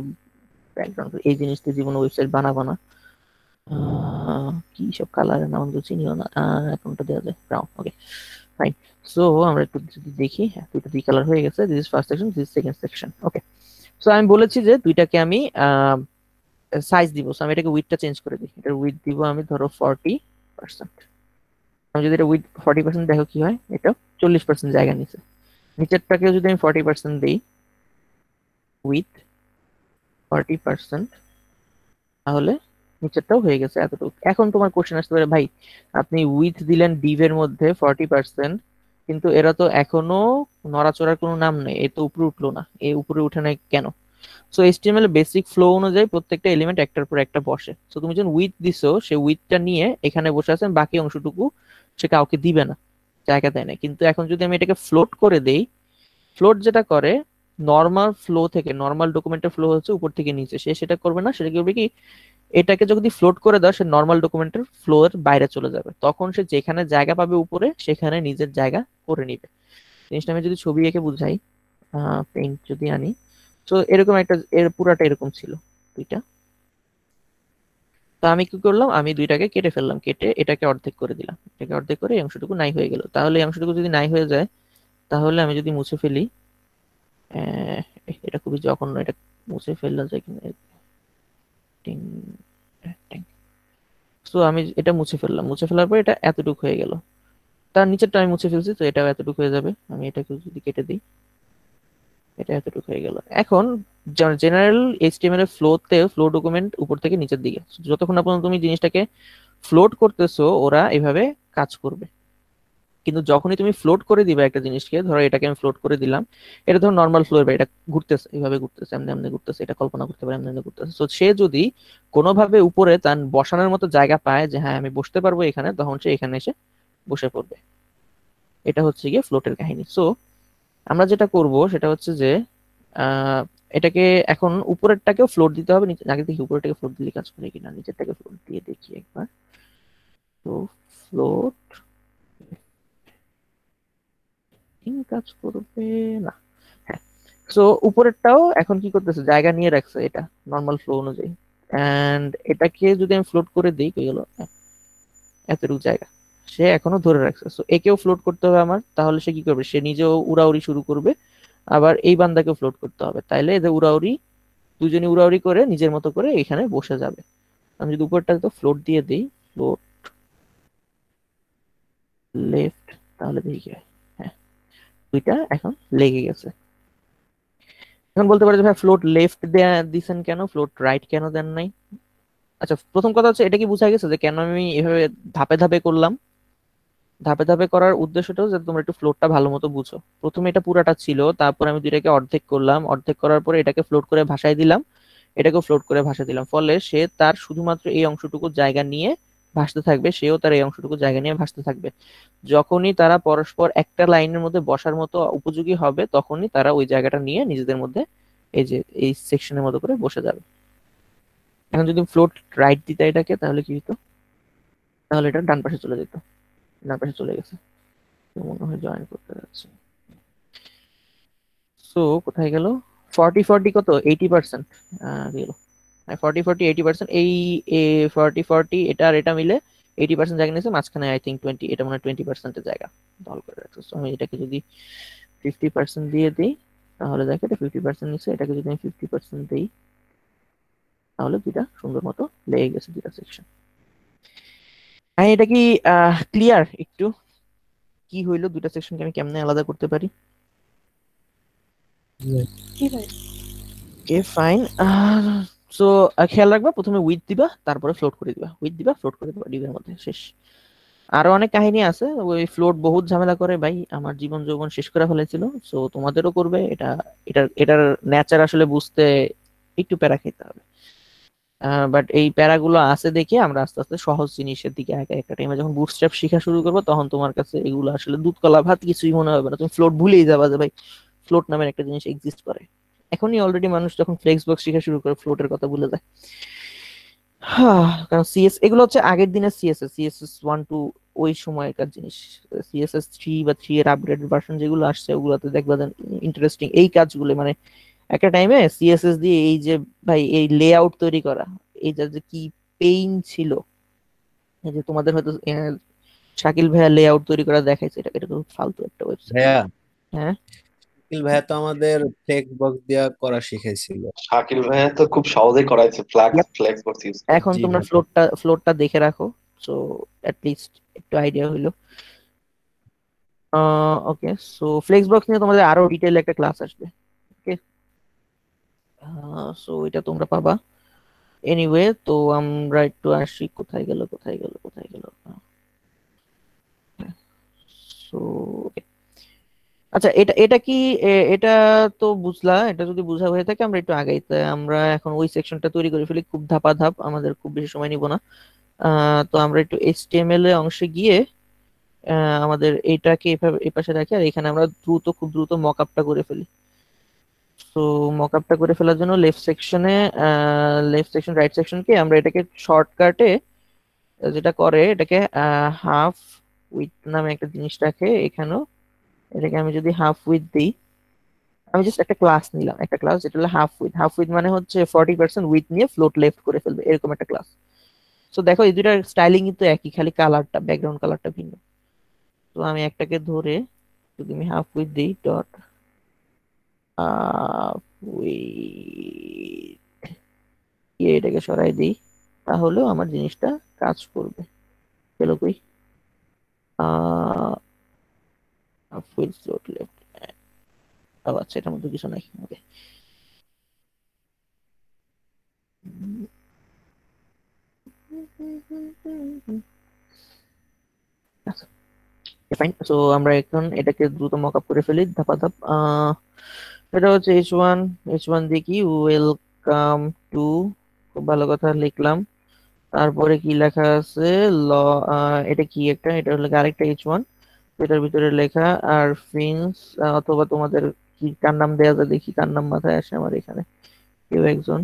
ব্যাকগ্রাউন্ড, এই জিনিসটা জীবনে ওয়েবসাইট বানাবো না। কি সব কালারের নাম তো চিনিও না, এখনটা দেওয়া যায় ব্রাউন। Okay fine. সো আমরা একটু যদি দেখি, হ্যাঁ দুইটা দুই কালার হয়ে গেছে, this is first section, this is second section. Okay, so আমি বলেছি যে দুইটাকে আমি সাইজ দিব। সো আমি এটাকে উইডথটা চেঞ্জ করে দিই, এটার উইডথ দিব আমি ধরো 40%। আমি যদি এটা উইথ 40% দেখো কি হয়, এটা 40% জায়গা নিচ্ছে। নিচেরটাকেও যদি আমি 40% দিই উইথ 40%, তাহলে নিচেরটাও হয়ে গেছে এতটুকু। এখন তোমার কোশ্চেন আসতে পারে, ভাই আপনি উইথ দিলেন ডিভের মধ্যে 40%, কিন্তু এরা তো এখনো নড়াচড়ার কোনো নাম নেই, এ তো উপরে উঠলো না, এ উপরে উঠে নাই কেন? সো এইচটিএমএল বেসিক ফ্লো অনুযায়ী প্রত্যেকটা এলিমেন্ট একটার পর একটা বসে। সো তুমি যখন উইথ দিছো, সেই উইথটা নিয়ে এখানে বসে আছেন, বাকি অংশটুকু সে কাউকে দিবে না, জায়গা দেয় না। কিন্তু এখন যদি আমি এটাকে ফ্লোট করে দেই, ফ্লোট যেটা করে নর্মাল ফ্লো থেকে, নর্মাল ডকুমেন্টের ফ্লো হচ্ছে উপর থেকে নিচে, সে সেটা করবে না। সেটা করবে কি, এটাকে যদি ফ্লোট করে দাও, সে নর্মাল ডকুমেন্টের ফ্লোর বাইরে চলে যাবে, তখন সে যেখানে জায়গা পাবে উপরে সেখানে নিজের জায়গা করে নিবে। জিনিসটা আমি যদি ছবি এঁকে বুঝাই, পেইন্ট যদি আনি, তো এরকম একটা, এর পুরাটা এরকম ছিল দুইটা। তো আমি কি করলাম, আমি দুইটাকে কেটে ফেললাম, কেটে এটাকে অর্ধেক করে দিলাম, এটাকে অর্ধেক করে এই অংশটুকু নাই হয়ে গেল। তাহলে এই অংশটুকু যদি নাই হয়ে যায়, তাহলে আমি যদি মুছে ফেলি, আহ, এটা খুবই জঘন্য, এটা মুছে ফেললা যায় কিনা, তো আমি এটা মুছে ফেললাম, মুছে ফেলার পর এটা এতটুকু হয়ে গেল। তার নিচেরটা আমি মুছে ফেলছি, তো এটাও এতটুকু হয়ে যাবে। আমি এটাকে যদি কেটে দিই, এটা এতটুকু হয়ে গেল। এখন জেনারেল এইচটিএমএল এর ফ্লোতে, ফ্লো ডকুমেন্ট উপর থেকে নিচের দিকে, যতক্ষণ না পর্যন্ত তুমি জিনিসটাকে ফ্লোট করতেছো ওরা এভাবে কাজ করবে। কিন্তু যখনই তুমি ফ্লোট করে দিবে একটা জিনিসকে, ধরো এটাকে আমি ফ্লোট করে দিলাম, এটা ধরো নর্মাল ফ্লো, এটা ঘুরতেছে, এইভাবে ঘুরতেছে, এমনি এমনি ঘুরতেছে, এটা কল্পনা করতে পারে এমনি এমনি ঘুরতেছে। তো সে যদি কোনোভাবে উপরে তার বসানোর মতো জায়গা পায়, যে হ্যাঁ আমি বসতে পারবো এখানে, তখন সে এখানে এসে বসে পড়বে। এটা হচ্ছে গিয়ে ফ্লোটের কাহিনী। সো আমরা যেটা করব সেটা হচ্ছে যে আহ এটাকে এখন উপরেরটাকেও ফ্লোট দিতে হবে। নিচে আগে দেখি উপরেরটাকে ফ্লোট দিলে কাজ করে কিনা, নিচেরটাকে ফ্লোট দিয়ে দেখি একবার। তো ফ্লোট কাজ করবে না, হ্যাঁ। সো উপরেরটাও এখন কি করতেছে, জায়গা নিয়ে রাখছে এটা নর্মাল ফ্লো অনুযায়ী। এন্ড এটাকে যদি আমি ফ্লোট করে দিই, কি গেল, এতটুকু জায়গা সে এখনো ধরে রাখছে। সো একেও ফ্লোট করতে হবে আমার, তাহলে সে কি করবে, সে নিজেও উড়াউড়ি শুরু করবে, আবার এই বান্দাকেও ফ্লোট করতে হবে, তাইলে এদের উড়াউড়ি, দুজনে উড়াউড়ি করে নিজের মতো করে এখানে বসে যাবে। আমি যদি উপরটা তো ফ্লোট দিয়ে দিই, ফ্লোট লেফট, তাহলে দেখি কি হয়। হ্যাঁ, দুইটা এখন লেগে গেছে। এখন বলতে পারো যে ভাই ফ্লোট লেফট দেয়া দিছেন কেন, ফ্লোট রাইট কেন দেন নাই? আচ্ছা, প্রথম কথা হচ্ছে এটা কি বোঝা গেছে যে কেন আমি এভাবে ধাপে ধাপে করলাম? ধাপে ধাপে করার উদ্দেশ্যটাও যাতে তোমরা একটু ফ্লোটটা ভালো মতো বুঝো। প্রথমে এটা পুরাটা ছিল, তারপর আমি দুইটাকে অর্ধেক করলাম, অর্ধেক করার পরে এটাকে ফ্লোট করে ভাসায় দিলাম, এটাকেও ফ্লোট করে ভাসা দিলাম, ফলে সে তার শুধুমাত্র এই অংশটুকু জায়গা নিয়ে ভাসতে থাকবে, সেও তার এই অংশটুকু জায়গা নিয়ে ভাসতে থাকবে। যখনই তারা পরস্পর একটা লাইনের মধ্যে বসার মতো উপযোগী হবে, তখনই তারা ওই জায়গাটা নিয়ে নিজেদের মধ্যে এই যে এই সেকশনের মতো করে বসে যাবে। এখন যদি ফ্লোট রাইট দিতে এটাকে, তাহলে কি হতো, তাহলে এটা ডান পাশে চলে যেত, ডান পাশে চলে গেছে। তো মনে হয় জয়েন করতে যাচ্ছে। সো কোথায় গেল? 40-40 কত, 80% গেল। 40-40-80%, এই 40-40 এটা আর এটা মিলে 80% জায়গা নিয়েছে, মাঝখানে আই থিঙ্ক 20, এটা মনে হয় 20% জায়গা দখল করে রাখছে। So আমি এটাকে যদি 50% দিয়ে দিই, তাহলে দেখো এটা 50% নিচ্ছে, এটাকে যদি আমি 50% দিই, তাহলে দুইটা সুন্দর মতো লেগে গেছে দুইটা সেকশন। হ্যাঁ, এটা কি ক্লিয়ার একটু কি হইলো, দুইটা সেকশনকে আমি কেমনে আলাদা করতে পারি? জি ভাই। Okay fine. সো খেয়াল রাখবা, প্রথমে উইথ দিবা, তারপরে ফ্লোট করে দিবা, উইথ দিবা, ফ্লোট করে দিবা, ডিভের মধ্যে শেষ। আরো অনেক কাহিনী আছে, ওই ফ্লোট বহুত ঝামেলা করে ভাই, আমার জীবন যৌবন শেষ করে ফেলেছিল। সো তোমাদেরও করবে এটা, এটার নেচার আসলে বুঝতে একটু প্যারা খেতে হবে। বাট এই প্যারাগুলো আছে দেখে আমরা আস্তে আস্তে সহজ জিনিসের দিকে আগে, একটা টাইমে যখন বুটস্ট্র্যাপ শেখা শুরু করবো, তখন তোমার কাছে এগুলো আসলে দুধ কলা ভাত কিছুই মনে হবে না, তুমি ফ্লোট ভুলেই যাবা যে ভাই ফ্লোট নামের একটা জিনিস এক্সিস্ট করে। এখনই অলরেডি মানুষ যখন ফ্লেক্স বক্স শেখা শুরু করে ফ্লোটের কথা ভুলে যায়। কারণ সিএস এগুলো হচ্ছে আগের দিনের সিএসএস 1-2 ওই সময়কার জিনিস। সিএসএস 3 বা 3 এর আপগ্রেডেড ভার্সন যেগুলো আসছে, ওগুলোতে দেখবা ইন্টারেস্টিং এই কাজগুলো, মানে একটা টাইমে সিএসএস দিয়ে এই যে ভাই এই লেআউট তৈরি করা, এই যে কি পেইন ছিল। এই যে তোমাদের হয়তো শাকিল ভাইয়া লেআউট তৈরি করা দেখাইছে, এটা খুব ফালতু একটা ওয়েবসাইট। ভাইয়া, হ্যাঁ, শাকিল ভাইয়া তো আমাদের ফ্লেক্স বক্স দিয়া করা শিখাইছিল। শাকিল ভাইয়া তো খুব সহজেই করাইছে Yep. ফ্লেক্স বক্স ইউজ এখন জি তোমরা ভাই। ফ্লোরটা দেখে রাখো, সো অ্যাট লিস্ট একটু আইডিয়া হইলো। ওকে, সো ফ্লেক্সবক্স নিয়ে তোমাদের আরো ডিটেইল একটা ক্লাস আসবে। ওকে, সো এটা তোমরা পাবা। এনিওয়ে, তো আমরা একটু আসি, কোথায় গেল। সো আচ্ছা, এটা এটা কি এটা তো বুঝলা, এটা যদি বুঝা হয়ে থাকে আমরা একটু আগাইতে, আমরা এখন ওই সেকশনটা তৈরি করে ফেলি, খুব ধাপা ধাপ, আমাদের খুব বেশি সময় নিব না। তো আমরা একটু এইচটিএমএল এর অংশে গিয়ে আমাদের এটাকে এভাবে এই পাশে রাখি, আর এখানে আমরা খুব দ্রুত মকআপটা করে ফেলি। তো মকআপটা করে ফেলার জন্য লেফট সেকশন রাইট সেকশনকে আমরা এটাকে শর্টকাটে যেটা করে, এটাকে হাফ উইথ নামে একটা জিনিস রাখে এখানেও। এটাকে আমি যদি হাফ উইথ দিই, আমি জাস্ট একটা ক্লাস নিলাম, একটা ক্লাস যেটা হলো হাফ উইথ মানে হচ্ছে 40% উইথ নিয়ে ফ্লোট লেফট করে ফেলবে, এরকম একটা ক্লাস। তো দেখো এই দুইটার স্টাইলিং কিন্তু একই, খালি কালারটা, ব্যাকগ্রাউন্ড কালারটা ভিন্ন। তো আমি একটাকে ধরে যদি আমি হাফ উইথ দিই, ডট উইথ, এটাকে সরাই দিই, তাহলেও আমার জিনিসটা কাজ করবে। চলো কই, হাফ উইথ ফ্লোট লেফট। আচ্ছা, এটার মধ্যে কিছু নাই, ওকে। আচ্ছা ফাইন, সো আমরা এখন এটাকে দ্রুত মকআপ করে ফেলি ধাপা ধাপ। এটা হচ্ছে এইচ ওয়ান দিয়ে কি, ওয়েলকাম টু, খুব ভালো কথা লিখলাম। তারপরে কি লেখা আছে, ল, এটা কি একটা, এটা হলো আরেকটা এইচ ওয়ান, এটার ভিতরে লেখা আর ফিন্স, অথবা তোমাদের কি কার নাম দেয়া যায় দেখি, কার নাম মাথায় আসে আমার এখানে, কেউ একজন,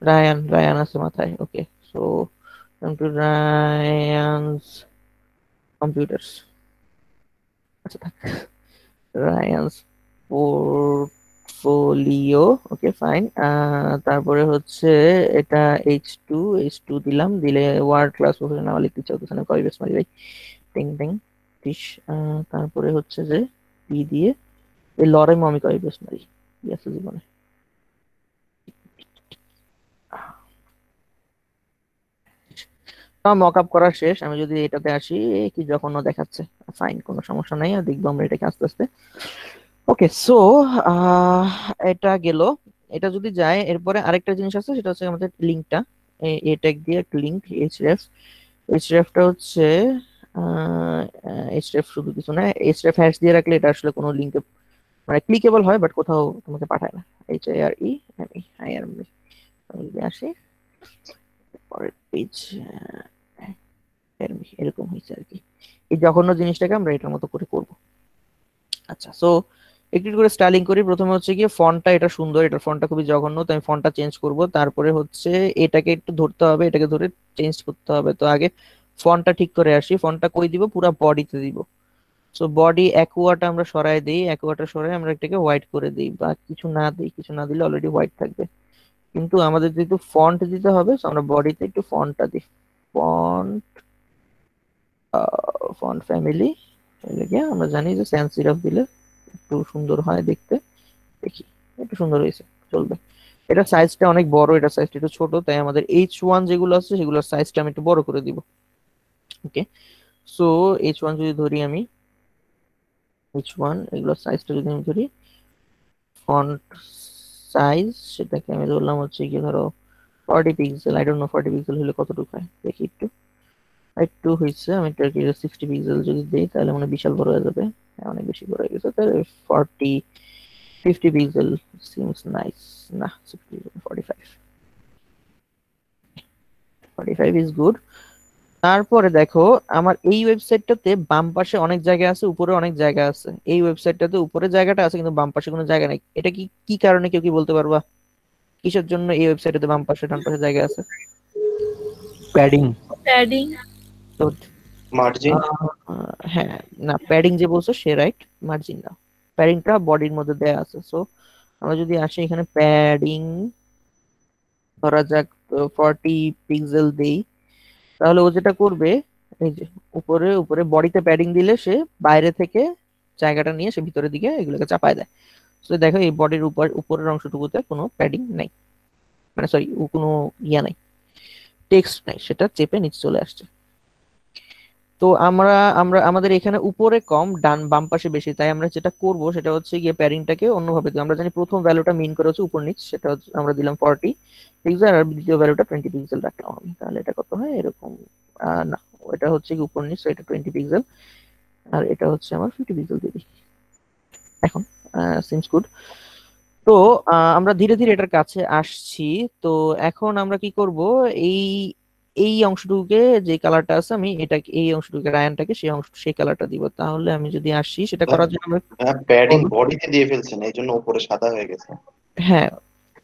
রায়ান আছে মাথায়, ওকে। সো টু রায়ানস কম্পিউটার্স, আচ্ছা থাক, রায়ানস পোর্টফোলিও, ওকে ফাইন। তারপরে হচ্ছে এটা এইচ টু দিলাম, দিলে ওয়ার্ড ক্লাস প্রফেশনাল লিখতে চাইতেছে না, কয় বেস মারি ভাই, টিং টিং টিস। তারপরে হচ্ছে যে পি দিয়ে এই লরে আমি কয় বেস মারি, কি আছে জীবনে। মক আপ করা শেষ, আমি যদি এটাতে আসি, কি জঘন্য দেখাচ্ছে। ফাইন, কোনো সমস্যা নাই, আর দেখবো আমরা এটাকে আস্তে আস্তে। ওকে, সো এটা গেল। এটা যদি যায়, এরপরে আরেকটা জিনিস আছে, সেটা হচ্ছে আমাদের লিঙ্কটা, এ ট্যাগ দিয়ে একটা লিঙ্ক, এইচরেফটা হচ্ছে এইচরেফ শুধু কিছু না, এইচরেফ হ্যাশ দিয়ে রাখলে এটা আসলে কোনো লিঙ্কে মানে ক্লিকেবল হয়, বাট কোথাও তোমাকে পাঠায় না। HIREME যদি আসি, পরের পেজ এরকম হয়েছে আর কি। এই জঘন্য জিনিসটাকে আমরা এটার মতো করে করব। আচ্ছা, সো একটু একটু করে স্টাইলিং করি। প্রথমে হচ্ছে গিয়ে ফন্টটা, এটা সুন্দর, এটার ফন্টটা খুবই জঘন্য, তো আমি ফন্টটা চেঞ্জ করব। তারপরে হচ্ছে এটাকে একটু ধরতে হবে, এটাকে ধরে চেঞ্জ করতে হবে। তো আগে ফন্টটা ঠিক করে আসি, ফন্টটা কই দিব, পুরো বডিতে দিব। সো বডি অ্যাকুয়াটা আমরা সরাই দিই, অ্যাকুয়াটা সরাই আমরা এটাকে হোয়াইট করে দিই, বা কিছু না দিই, কিছু না দিলে অলরেডি হোয়াইট থাকবে। কিন্তু আমাদের যেহেতু ফন্ট দিতে হবে, so আমরা বডিতে একটু ফন্টটা দিই। ফন্ট ফন্ট ফ্যামিলি গিয়ে আমরা জানি যে স্যান্স সিরাপ দিলে একটু সুন্দর হয় দেখতে। দেখি একটু সুন্দর হয়েছে, চলবে। এটা সাইজটা অনেক বড়, এটা সাইজটা একটু ছোট, তাই আমাদের H1 যেগুলো আছে সেগুলোর সাইজটা আমি একটু বড় করে দিব। ওকে, সো H1 যদি ধরি আমি, H1 এগুলোর সাইজটা যদি আমি ধরি, ফন্ট সাইজ সেটাকে আমি ধরলাম হচ্ছে কি ধরো 40 pixel. I don't know 40 pixel হলে কতটুকু হয়, দেখি একটু। একটু হয়েছে, আমি এটাকে 60 পিক্সেল যদি দিই তাহলে মানে বিশাল বড় হয়ে যাবে। হ্যাঁ, অনেক বেশি বড় হয়ে গেছে, তাহলে 50 পিক্সেল সিমস নাইস। না, 60, 45 ইজ গুড। তারপরে দেখো আমার এই ওয়েবসাইটটাতে বাম পাশে অনেক জায়গা আছে, উপরে অনেক জায়গা আছে। এই ওয়েবসাইটটাতে উপরে জায়গাটা আছে কিন্তু বাম পাশে কোনো জায়গা নেই। এটা কি কি কারণে, কেউ কি বলতে পারবা? কিসের জন্য এই ওয়েবসাইটটাতে বাম পাশে ডান পাশে জায়গা আছে? প্যাডিং। প্যাডিং। তো মার্জিন। হ্যাঁ, না প্যাডিং যে বলছো সে রাইট, মার্জিন না। প্যাডিংটা বডির মধ্যে দেয়া আছে। সো আমরা যদি আসি এখানে প্যাডিং ধরা যাক 40 পিক্সেল দেই, তাহলে ও যেটা করবে, এই যে উপরে উপরে বডিতে প্যাডিং দিলে সে বাইরে থেকে জায়গাটা নিয়ে সে ভিতরের দিকে এগুলোকে চাপায় দেয়। তো দেখো এই বডির উপরের অংশটুকুতে কোনো প্যাডিং নাই, মানে সরি কোনো ইয়া নাই, টেক্সট নাই, সেটা চেপে নিচে চলে আসছে। তো আমরা আমরা আমাদের এখানে উপরে কম, ডান বাম পাশে বেশি, তাই আমরা যেটা করব সেটা হচ্ছে গিয়ে প্যাডিংটাকে অন্যভাবে দিই। আমরা জানি প্রথম ভ্যালুটা মিন করে হচ্ছে উপর নিচ, সেটা হচ্ছে আমরা দিলাম 40 পিক্সেল, আর দ্বিতীয় ভ্যালুটা 20 পিক্সেল রাখলাম আমি। তাহলে এটা কত হয় এরকম, না এটা হচ্ছে কি উপর নিচ, এটা 20 পিক্সেল, আর এটা হচ্ছে আমার 50 পিক্সেল দিবি। এখন সিমস গুড। তো আমরা ধীরে ধীরে এটার কাছে আসছি। তো এখন আমরা কি করব, এই এই অংশটুকুকে যে কালারটা আছে আমি এটা এই অংশটুকুকে রায়ানটাকে সেই অংশ সেই কালারটা দিব। তাহলে আমি যদি আসি সেটা করার জন্য আমরা হ্যাঁ, প্যাডিং বলো। বডিতে দিয়ে ফেলছেন, এই জন্য উপরে সাদা হয়ে গেছে। হ্যাঁ,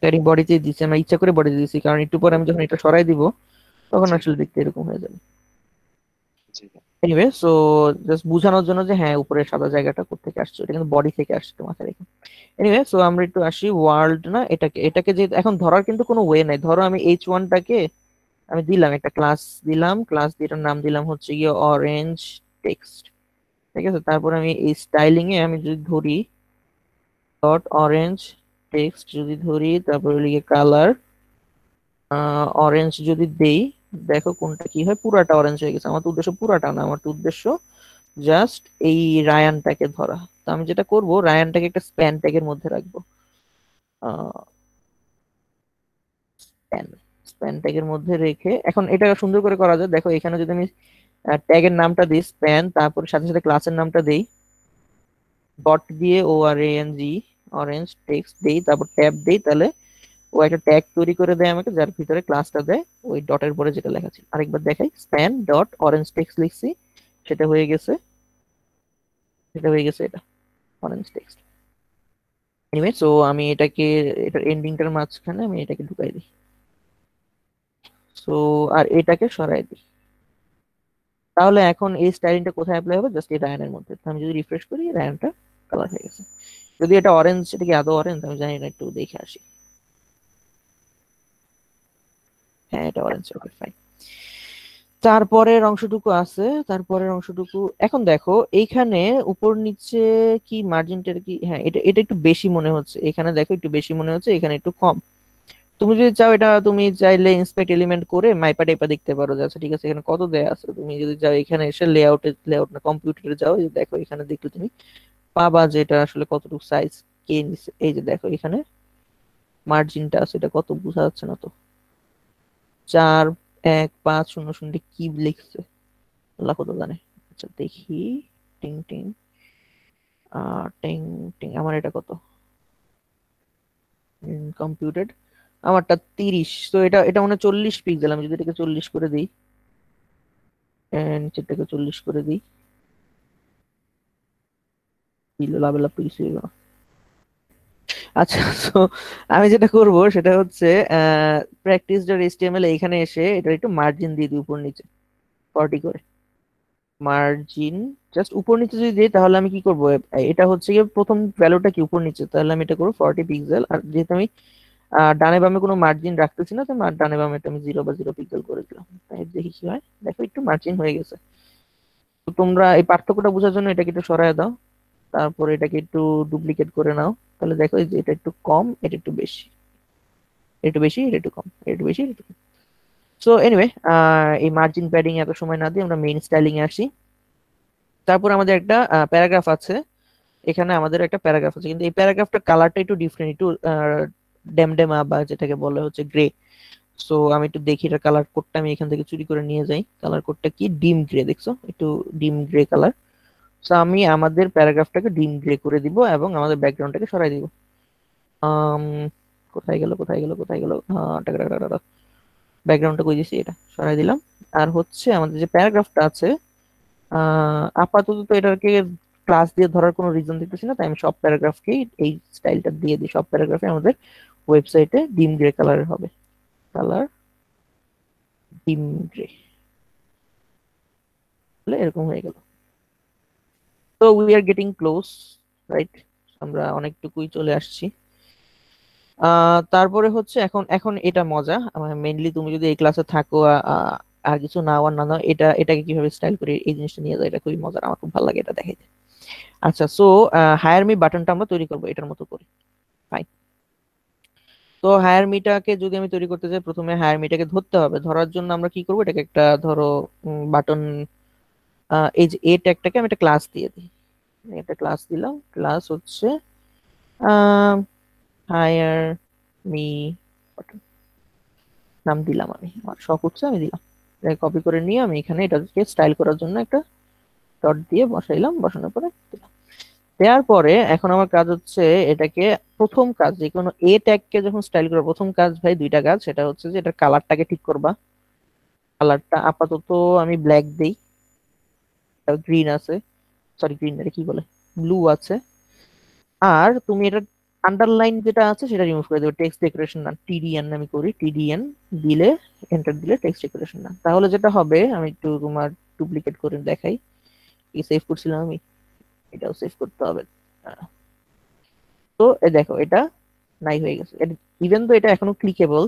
প্যাডিং বডিতে দিচ্ছি, আমরা ইচ্ছা করে বডিতে দিচ্ছি, কারণ একটু পরে আমি যখন এটা সরাই দিব তখন জি আসলে দেখতে এরকম হয়ে যাবে। জি। এনিওয়ে, সো জাস্ট বোঝানোর জন্য যে হ্যাঁ উপরে সাদা জায়গাটা কোত্থেকে আসছে, এটা কিন্তু বডি থেকে আসছে, মাথায় রেখে। এনিওয়ে, সো আমরা একটু আসি ওয়ার্ল্ড, না এটাকে এটাকে যে এখন ধরার কিন্তু কোনো ওয়ে নাই। ধরো আমি H1টাকে আমি দিলাম একটা ক্লাস, দিলাম ক্লাস দিয়ে এটার নাম দিলাম হচ্ছে গিয়ে অরেঞ্জ টেক্সট, ঠিক আছে। তারপর আমি এই স্টাইলিং এ আমি যদি ধরি ডট অরেঞ্জ টেক্সট যদি ধরি, তারপর লিখে কালার অরেঞ্জ যদি দেই, দেখো কোনটা কি হয়, পুরাটা অরেঞ্জ হয়ে গেছে। আমার তো উদ্দেশ্য পুরাটা না, আমার তো উদ্দেশ্য জাস্ট এই রায়ানটাকে ধরা। তো আমি যেটা করব, রায়ানটাকে একটা স্প্যান ট্যাগের মধ্যে রাখবো। স্প্যান স্প্যান ট্যাগের মধ্যে রেখে এখন এটা সুন্দর করে করা যায়। দেখো এখানে যদি আমি ট্যাগের নামটা দিই স্প্যান, তারপর সাথে সাথে ক্লাসের নামটা দেই ডট দিয়ে ORANG অরেঞ্জ টেক্সট দেই, তারপর ট্যাব দেই, তাহলে ও একটা ট্যাগ তৈরি করে দেয় আমাকে, যার ভিতরে ক্লাসটা দেয় ওই ডটের পরে যেটা লেখা ছিল। আরেকবার দেখাই, স্প্যান ডট অরেঞ্জ টেক্সট লিখছি, সেটা হয়ে গেছে, সেটা হয়ে গেছে এটা অরেঞ্জ টেক্সট। এনিওয়ে, সো আমি এটাকে এটার এন্ডিংটার মাঝখানে আমি এটাকে ঢুকাই দিই। সো আর এটাকে সরাই দিই। তাহলে এখন এই স্টাইলিংটা কোথায় অ্যাপ্লাই হবে, জাস্ট এই রায়ানের মধ্যে। তো আমি যদি রিফ্রেশ করি, রায়ানটা কালার হয়ে গেছে। যদি এটা অরেঞ্জ, এটা কি আদৌ অরেঞ্জ আমি জানি না, একটু দেখে আসি। হ্যাঁ, এটা অরেঞ্জ, ওকে ফাইন। তারপরের অংশটুকু আছে, তারপরের অংশটুকু এখন দেখো এইখানে উপর নিচে কি মার্জিনটা কি, হ্যাঁ এটা এটা একটু বেশি মনে হচ্ছে, এখানে দেখো একটু বেশি মনে হচ্ছে, এখানে একটু কম। তুমি যদি চাও এটা তুমি চাইলে ইন্সপেক্ট এলিমেন্ট করে মাইপা টাইপা দেখতে পারো যে আচ্ছা ঠিক আছে এখানে কত দেয়া আছে। তুমি যদি যাও এখানে এসে লেআউট না কম্পিউটারে যাও, এই যে দেখো এখানে দেখলে তুমি পাবা যে এটা আসলে কতটুকু সাইজ কে নিছে। এই যে দেখো এখানে মার্জিনটা আছে, এটা কত বোঝা যাচ্ছে না তো, 4150 কি লিখছে আল্লাহ কত জানে। আচ্ছা দেখি, টিং টিং টিং টিং, আমার এটা কত কম্পিউটেড, আমারটা 30। তো এটা এটা মানে 40 পিক্সেল। আমি যদি এটাকে 40 করে দিই, নিচেরটাকে 40 করে দিই, লাভ কিছু হলো না। আচ্ছা, তো আমি যেটা করব সেটা হচ্ছে প্র্যাকটিস ডট এইচটিএমএল এখানে এসে এটা একটু মার্জিন দিয়ে দিই উপর নিচে 40 করে। মার্জিন জাস্ট উপর নিচে যদি দিই তাহলে আমি কি করব, এটা হচ্ছে কি প্রথম ভ্যালুটা কি উপর নিচে, তাহলে আমি এটা করবো 40 পিক্সেল। আর যেহেতু আমি ডানে বামে কোনো মার্জিন রাখতেছি না, তো ডানে বামে এটা আমি 0 পিক্সেল করে দিলাম। তাই দেখি কি হয়, দেখো একটু মার্জিন হয়ে গেছে। তো তোমরা এই পার্থক্যটা বোঝার জন্য এটাকে একটু সরায় দাও, তারপরে এটাকে একটু ডুপ্লিকেট করে নাও, তাহলে দেখো এই যে এটা একটু কম, এটা একটু বেশি, এটা একটু বেশি, এটা একটু কম, এটা একটু বেশি, এটা একটু কম। সো এনিওয়ে, এই মার্জিন প্যাডিং এত সময় না দিয়ে আমরা মেইন স্টাইলিং এ আসি। তারপর আমাদের একটা প্যারাগ্রাফ আছে, এখানে আমাদের একটা প্যারাগ্রাফ আছে, কিন্তু এই প্যারাগ্রাফটা কালারটা একটু ডিফারেন্ট, একটু ডেমডেমা বা যেটাকে বলে হচ্ছে গ্রে। সো আমি একটু দেখি এটা কালার কোডটা আমি এখান থেকে চুরি করে নিয়ে যাই। কালার কোডটা কি, ডিম গ্রে, দেখছো একটু ডিম গ্রে কালার। সো আমি আমাদের প্যারাগ্রাফটাকে ডিম গ্রে করে দিব এবং আমাদের ব্যাকগ্রাউন্ডটাকে সরাই দিব। আম, কোথায় গেল কোথায় গেল কোথায় গেল, ব্যাকগ্রাউন্ডটা কই দিছি, এটা সরাই দিলাম। আর হচ্ছে আমাদের যে প্যারাগ্রাফটা আছে, আপাতত তো এটাকে ক্লাস দিয়ে ধরার কোনো রিজন দেখতেছি না, তাই আমি সব প্যারাগ্রাফকেই এই স্টাইলটা দিয়ে দিই। সব প্যারাগ্রাফে আমাদের ওয়েবসাইটে ডিম গ্রে কালারের হবে, কালার ডিম গ্রে, এরকম হয়ে গেল। তো we are getting close, right? আমরা অনেকটুকুই চলে আসছি। তারপরে হচ্ছে এখন এখন এটা মজা, মেইনলি তুমি যদি এই ক্লাসে থাকো আর কিছু না আর না নাও, এটাকে কিভাবে স্টাইল করে এই জিনিসটা নিয়ে যায়, এটা খুবই মজার, আমার খুব ভালো লাগে এটা দেখাইতে। আচ্ছা, সো হায়ার মি বাটনটা আমরা তৈরি করবো এটার মতো করে, ফাইন। তো হায়ার মিটাকে যদি আমি তৈরি করতে চাই, প্রথমে হায়ার মিটাকে ধরতে হবে। ধরার জন্য আমরা কি করবো, এটাকে একটা ধরো বাটন, এই যে এ ট্যাগটাকে আমি একটা ক্লাস দিয়ে দিই। একটা ক্লাস দিলাম, ক্লাস হচ্ছে হায়ার মি বাটন, নাম দিলাম আমি, আমার শখ হচ্ছে আমি দিলাম। কপি করে নিয়ে আমি এখানে এটাকে স্টাইল করার জন্য একটা ডট দিয়ে বসাইলাম, বসানোর পরে দিলাম। দেওয়ার পরে এখন আমার কাজ হচ্ছে এটাকে, প্রথম কাজ যে কোনো এ ট্যাগকে যখন স্টাইল করবো, প্রথম কাজ ভাই দুইটা কাজ। সেটা হচ্ছে যে এটার কালারটাকে ঠিক করবা। কালারটা আপাতত আমি ব্ল্যাক দেই, গ্রিন আছে, সরি গ্রিন কি বলে, ব্লু আছে। আর তুমি এটা আন্ডারলাইন যেটা আছে সেটা রিমুভ করে দেবে, টেক্সট ডেকোরেশন না, টিডিএন আমি করি, টিডিএন দিলে এন্টার দিলে টেক্সট ডেকোরেশন না, তাহলে যেটা হবে, আমি একটু তোমার ডুপ্লিকেট করে দেখাই। কি সেভ করছিলাম আমি, এটাও সেভ করতে হবে। তো দেখো এটা নাই হয়ে গেছে, ইভেন তো এটা এখনো ক্লিকেবল,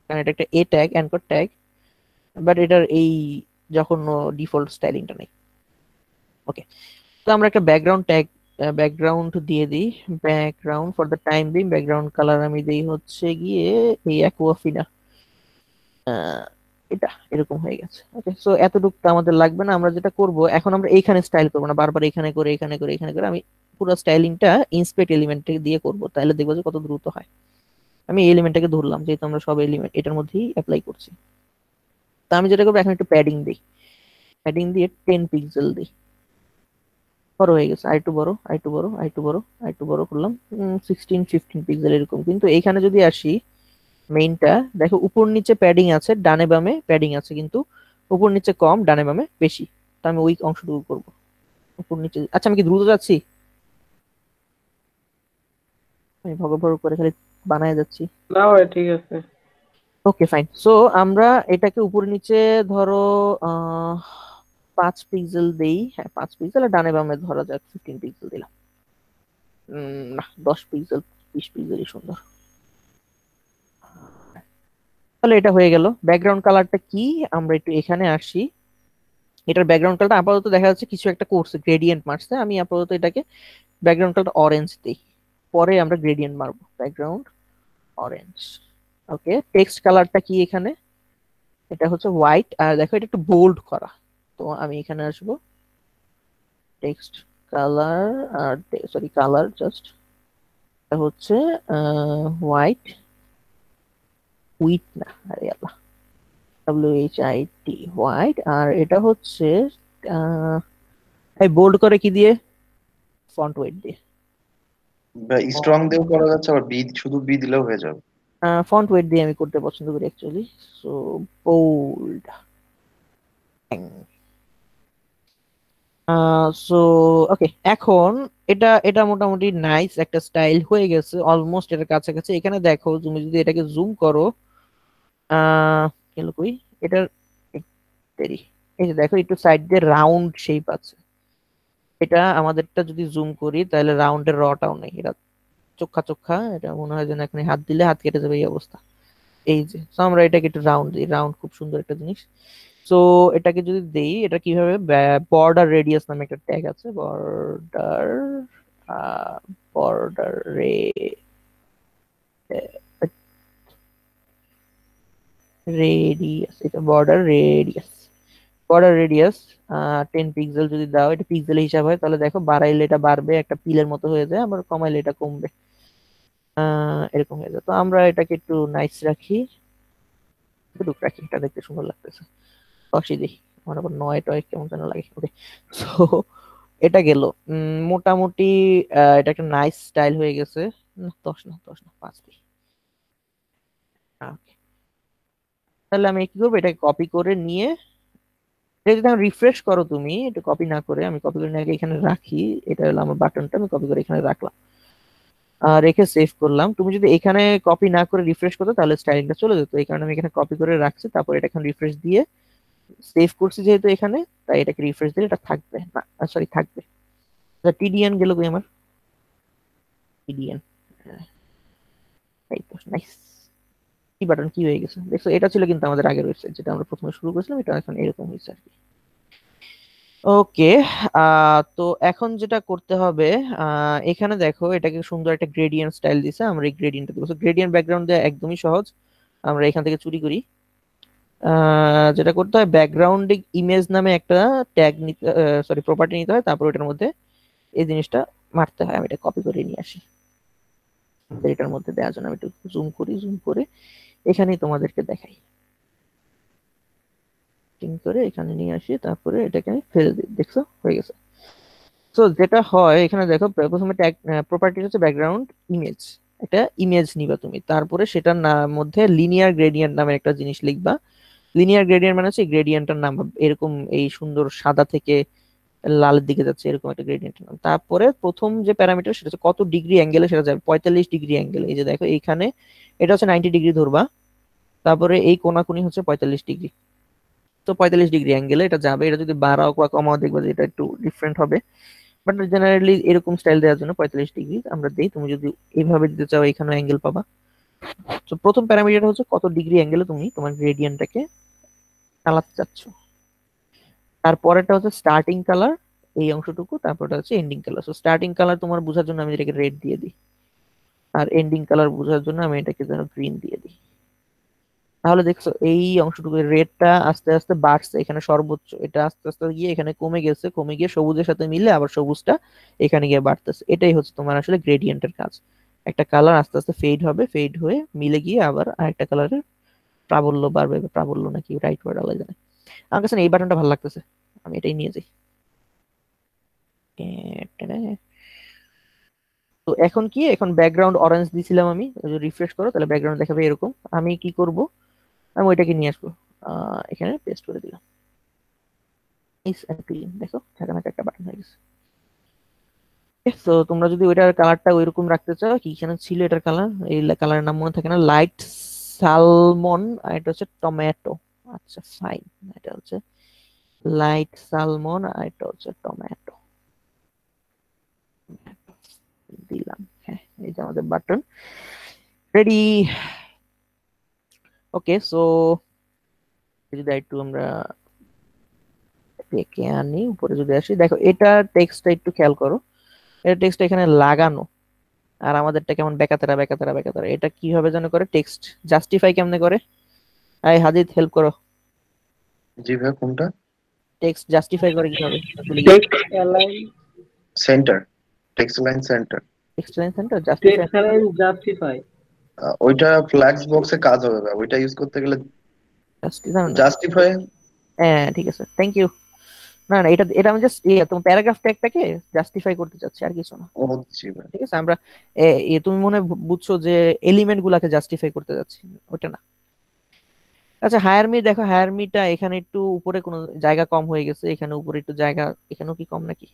কারণ এটা একটা এ ট্যাগ, অ্যাঙ্কর ট্যাগ, বাট এটার এই যখন ডিফল্ট স্টাইলিংটা নেই। ওকে, তো আমরা একটা ব্যাকগ্রাউন্ড ট্যাগ, ব্যাকগ্রাউন্ড দিয়ে দিই। Background for the time being, background colour আমি দিই হচ্ছে গিয়ে এই অ্যাকুয়াফিনা, এটা এরকম হয়ে গেছে। ওকে, সো এতটুকু তো আমাদের লাগবে না। আমরা যেটা করব এখন, আমরা এইখানে স্টাইল করবো না, বারবার এখানে করে এখানে করে এখানে করে, আমি পুরো স্টাইলিংটা ইন্সপেক্ট এলিমেন্ট দিয়ে করব, তাহলে দেখবো যে কত দ্রুত হয়। আমি এই এলিমেন্টটাকে ধরলাম, যেহেতু আমরা সব এলিমেন্ট এটার মধ্যেই অ্যাপ্লাই করছি। তো আমি যেটা করবো, এখন একটু প্যাডিং দিই, প্যাডিং দিয়ে 10 পিক্সেল দিই, বড় হয়ে গেছে, আরেকটু বড়, আরেকটু বড়, আরেকটু বড়, আরেকটু বড় করলাম, 16-15 পিক্সেল এরকম। কিন্তু এইখানে যদি আসি, মেইনটা দেখো উপর নিচে প্যাডিং আছে, ডানে বামে প্যাডিং আছে, কিন্তু উপর নিচে কম, ডানে বামে বেশি। তো আমি ওই অংশটুকু করবো, উপর নিচে। আচ্ছা, আমি কি দ্রুত যাচ্ছি? আমি ভগর ভগর করে খালি বানায় যাচ্ছি। না ভাই ঠিক আছে। ওকে ফাইন, সো আমরা এটাকে উপর নিচে ধরো 5 পিক্সেল দেই, হ্যাঁ 5 পিক্সেল, আর ডানে বামে ধরা যাক 15 পিক্সেল দিলাম। না, 10 পিক্সেল, 20 পিক্সেলই সুন্দর। তাহলে এটা হয়ে গেল। ব্যাকগ্রাউন্ড কালারটা কি, আমরা একটু এখানে আসি। এটার ব্যাকগ্রাউন্ড কালারটা আপাতত দেখা যাচ্ছে কিছু একটা করছে, গ্রেডিয়েন্ট মারছে। আমি আপাতত এটাকে ব্যাকগ্রাউন্ড কালারটা অরেঞ্জ দিই, পরে আমরা গ্রেডিয়েন্ট মারবো, ব্যাকগ্রাউন্ড অরেঞ্জ। ওকে, টেক্সট কালারটা কি এখানে, এটা হচ্ছে হোয়াইট। আর দেখো এটা একটু বোল্ড করা, তো আমি এখানে আসবো, টেক্সট কালার, আর সরি কালার জাস্ট, এটা হচ্ছে হোয়াইট, উইট না, আরে আল্লাহ, WHIT, হোয়াইট। আর এটা হচ্ছে এই বোল্ড করে কি দিয়ে, ফন্ট ওয়েট দিয়ে। স্ট্রং দিয়েও করা যাচ্ছে, আবার বি, শুধু বি দিলেও হয়ে যাবে। ফন্ট ওয়েট দিয়ে আমি করতে পছন্দ করি actually. So bold, so okay, এখন এটা এটা মোটামুটি নাইস একটা স্টাইল হয়ে গেছে, অলমোস্ট এটার কাছাকাছি। এখানে দেখো, তুমি যদি এটাকে জুম করো, গেল কই এটার, দেরি, এই যে দেখো একটু সাইড দিয়ে রাউন্ড শেপ আছে, এটা আমাদেরটা যদি জুম করি তাহলে রাউন্ডের রটাও নেই, এটা চোখা চোখা, এটা মনে হয় যেন এখানে হাত দিলে হাত কেটে যাবে এই অবস্থা। এই যে so আমরা এটাকে একটু রাউন্ড দিই, রাউন্ড খুব সুন্দর একটা জিনিস। সো এটাকে যদি দেই, এটা কিভাবে, বর্ডার রেডিয়াস নামে একটা ট্যাগ আছে, বর্ডার বর্ডার রেডিয়াস, এটা বর্ডার রেডিয়াস 10 পিক্সেল যদি দাও, এটা পিক্সেল হিসাব হয়, তাহলে দেখো বাড়াইলে এটা বাড়বে, একটা পিলের মতো হয়ে যায়, আবার কমাইলে এটা কমবে, এরকম হয়ে যায়। তো আমরা এটাকে একটু নাইস রাখি, এটুক রাখি, এটা দেখতে সুন্দর লাগতেছে। 10ই দিই, আমার আবার 9 টয় কেমন যেন লাগে। ওকে, সো এটা গেল মোটামুটি, এটা একটা নাইস স্টাইল হয়ে গেছে। না 10 না, 10 না, 5 দিই। Okay, তাহলে আমি কি করবো, এটাকে কপি করে নিয়ে, এটা যদি আমি রিফ্রেশ করো তুমি, এটা কপি না করে আমি কপি করে নিয়ে আগে এখানে রাখি, এটা হলো আমার বাটনটা, আমি কপি করে এখানে রাখলাম, রেখে সেভ করলাম। তুমি যদি এখানে কপি না করে রিফ্রেশ করতে তাহলে স্টাইলিংটা চলে যেত, এই কারণে আমি এখানে কপি করে রাখছি, তারপর এটা এখন রিফ্রেশ দিয়ে সেভ করছি যেহেতু এখানে, তাই এটাকে রিফ্রেশ দিলে এটা থাকবে না, সরি থাকবে। টিডিএন গেল কই আমার, টিডিএন, এই তো নাইস। কি বাটন কি হয়ে গেছে দেখছো, এটা ছিল কিন্তু আমাদের আগের ওয়েবসাইট যেটা আমরা প্রথমে শুরু করেছিলাম, এটা এখন এরকম হয়েছে আর কি। ওকে, তো এখন যেটা করতে হবে, এখানে দেখো এটাকে সুন্দর একটা গ্রেডিয়েন্ট স্টাইল দিছে, আমরা এই গ্রেডিয়েন্টটা দেবো। গ্রেডিয়েন্ট ব্যাকগ্রাউন্ড দেওয়া একদমই সহজ, আমরা এখান থেকে চুরি করি। যেটা করতে হয়, ব্যাকগ্রাউন্ড ইমেজ নামে একটা ট্যাগ নিতে, সরি প্রপার্টি নিতে হয়, তারপর এটার মধ্যে এই জিনিসটা মারতে হয়। আমি এটা কপি করে নিয়ে আসি, এটার মধ্যে দেওয়ার জন্য আমি একটু জুম করি, জুম করে এখানেই তোমাদেরকে দেখাই, করে এখানে নিয়ে আসি, তারপরে এটাকে আমি ফেলে দিই, দেখছো হয়ে গেছে। তো যেটা হয় এখানে দেখো, প্রথমে ট্যাগ প্রপার্টি হচ্ছে ব্যাকগ্রাউন্ড ইমেজ, এটা ইমেজ নিবা তুমি, তারপরে সেটার মধ্যে লিনিয়ার গ্রেডিয়েন্ট নামের একটা জিনিস লিখবা। লিনিয়ার গ্রেডিয়েন্ট মানে হচ্ছে গ্রেডিয়েন্টের নাম এরকম, এই সুন্দর সাদা থেকে লালের দিকে যাচ্ছে এরকম একটা গ্রেডিয়েন্টের নাম। তারপরে প্রথম যে প্যারামিটার সেটা হচ্ছে কত ডিগ্রি অ্যাঙ্গেলে সেটা যাবে, 45 ডিগ্রি অ্যাঙ্গেলে। এই যে দেখো এইখানে এটা হচ্ছে 90 ডিগ্রি ধরবা, তারপরে এই কোনাকুনি হচ্ছে 45 ডিগ্রি, তো 45 ডিগ্রি অ্যাঙ্গেলে এটা যাবে। এটা যদি বাড়াও বা কমাও দেখবে যে এটা একটু ডিফারেন্ট হবে, বাট জেনারেলি এরকম স্টাইল দেওয়ার জন্য 45 ডিগ্রি আমরা দেই। তুমি যদি এইভাবে দিতে চাও এখানে অ্যাঙ্গেল পাবা। তো প্রথম প্যারামিটার হচ্ছে কত ডিগ্রি অ্যাঙ্গেলে তুমি তোমার গ্রেডিয়েন্টটাকে চালাতে চাচ্ছ। তারপরেটা হচ্ছে স্টার্টিং কালার, এই অংশটুকু, তারপরটা হচ্ছে ending colour. So starting colour তোমার বোঝার জন্য আমি এটাকে রেড দিয়ে দিই, আর এন্ডিং কালার বোঝার জন্য আমি এটাকে যেন গ্রিন দিয়ে দিই। তাহলে দেখছো এই অংশটুকু রেডটা আস্তে আস্তে বাড়ছে, এখানে সর্বোচ্চ, এটা আস্তে আস্তে গিয়ে এখানে কমে গেছে, কমে গিয়ে সবুজের সাথে মিলে আবার সবুজটা এখানে গিয়ে বাড়তেছে। এটাই হচ্ছে তোমার আসলে গ্রেডিয়েন্টের কাজ। একটা কালার আস্তে আস্তে ফেড হবে, ফেড হয়ে মিলে গিয়ে আবার আরেকটা কালারের প্রাবল্য বাড়বে, প্রাবল্য নাকি রাইট ওয়ার্ড আলাদা জানে। আমার কাছে না এই বাটনটা ভালো লাগতেছে, আমি এটাই নিয়ে যাই। তো এখন কি, এখন ব্যাকগ্রাউন্ড অরেঞ্জ দিছিলাম আমি, যদি রিফ্রেশ করো তাহলে ব্যাকগ্রাউন্ড দেখাবে এরকম। আমি কি করব, আমি ওইটাকে নিয়ে আসবো, এখানে পেস্ট করে দিলাম, দেখো ঝাঁকানাকা একটা বাটন হয়ে গেছে। তো তোমরা যদি ওইটার কালারটা ওইরকম রাখতে চাও, কি এখানে ছিল এটার কালার, এই কালারের নাম মনে থাকে না, লাইট সালমন, আর এটা হচ্ছে টমেটো। আচ্ছা ফাইন, এটা হচ্ছে লাইট সালমন, আর এটা হচ্ছে টমেটো, দিলাম। হ্যাঁ, এই যে আমাদের বাটন রেডি। ওকে, সো যদি একটু আমরা একে আনি, উপরে যদি আসি, দেখো এটা টেক্সটটা একটু খেয়াল করো, এটা টেক্সটটা এখানে লাগানো, আর আমাদেরটা কেমন বেকাতারা বেকাতারা বেকাতারা। এটা কিভাবে যেন করে, টেক্সট জাস্টিফাই কেমনে করে, আই হাদিদ হেল্প করো, জি ভাই, কোনটা? টেক্সট জাস্টিফাই করে কিভাবে, ভুলে গেছি। Text align centre, text line centre. Text line centre justify, text align justify ওইটা ফ্ল্যাক্স বক্সে কাজ হবে ভাই, ওইটা ইউজ করতে গেলে জাস্টিফাই, জাস্টিফাই। হ্যাঁ ঠিক আছে, থ্যাংক ইউ। না না, এটা এটা আমি জাস্ট তোমার প্যারাগ্রাফ ট্যাগটাকে জাস্টিফাই করতে চাচ্ছি, আর কিছু না। ও জি ভাই। ঠিক আছে, আমরা তুমি মনে হয় বুঝছো যে এলিমেন্ট গুলাকে জাস্টিফাই করতে যাচ্ছি, ওটা না। আচ্ছা হায়ার মি, দেখো হায়ার মিটা এখানে একটু উপরে কোনো জায়গা কম হয়ে গেছে, এখানে উপরে একটু জায়গা, এখানেও কি কম নাকি,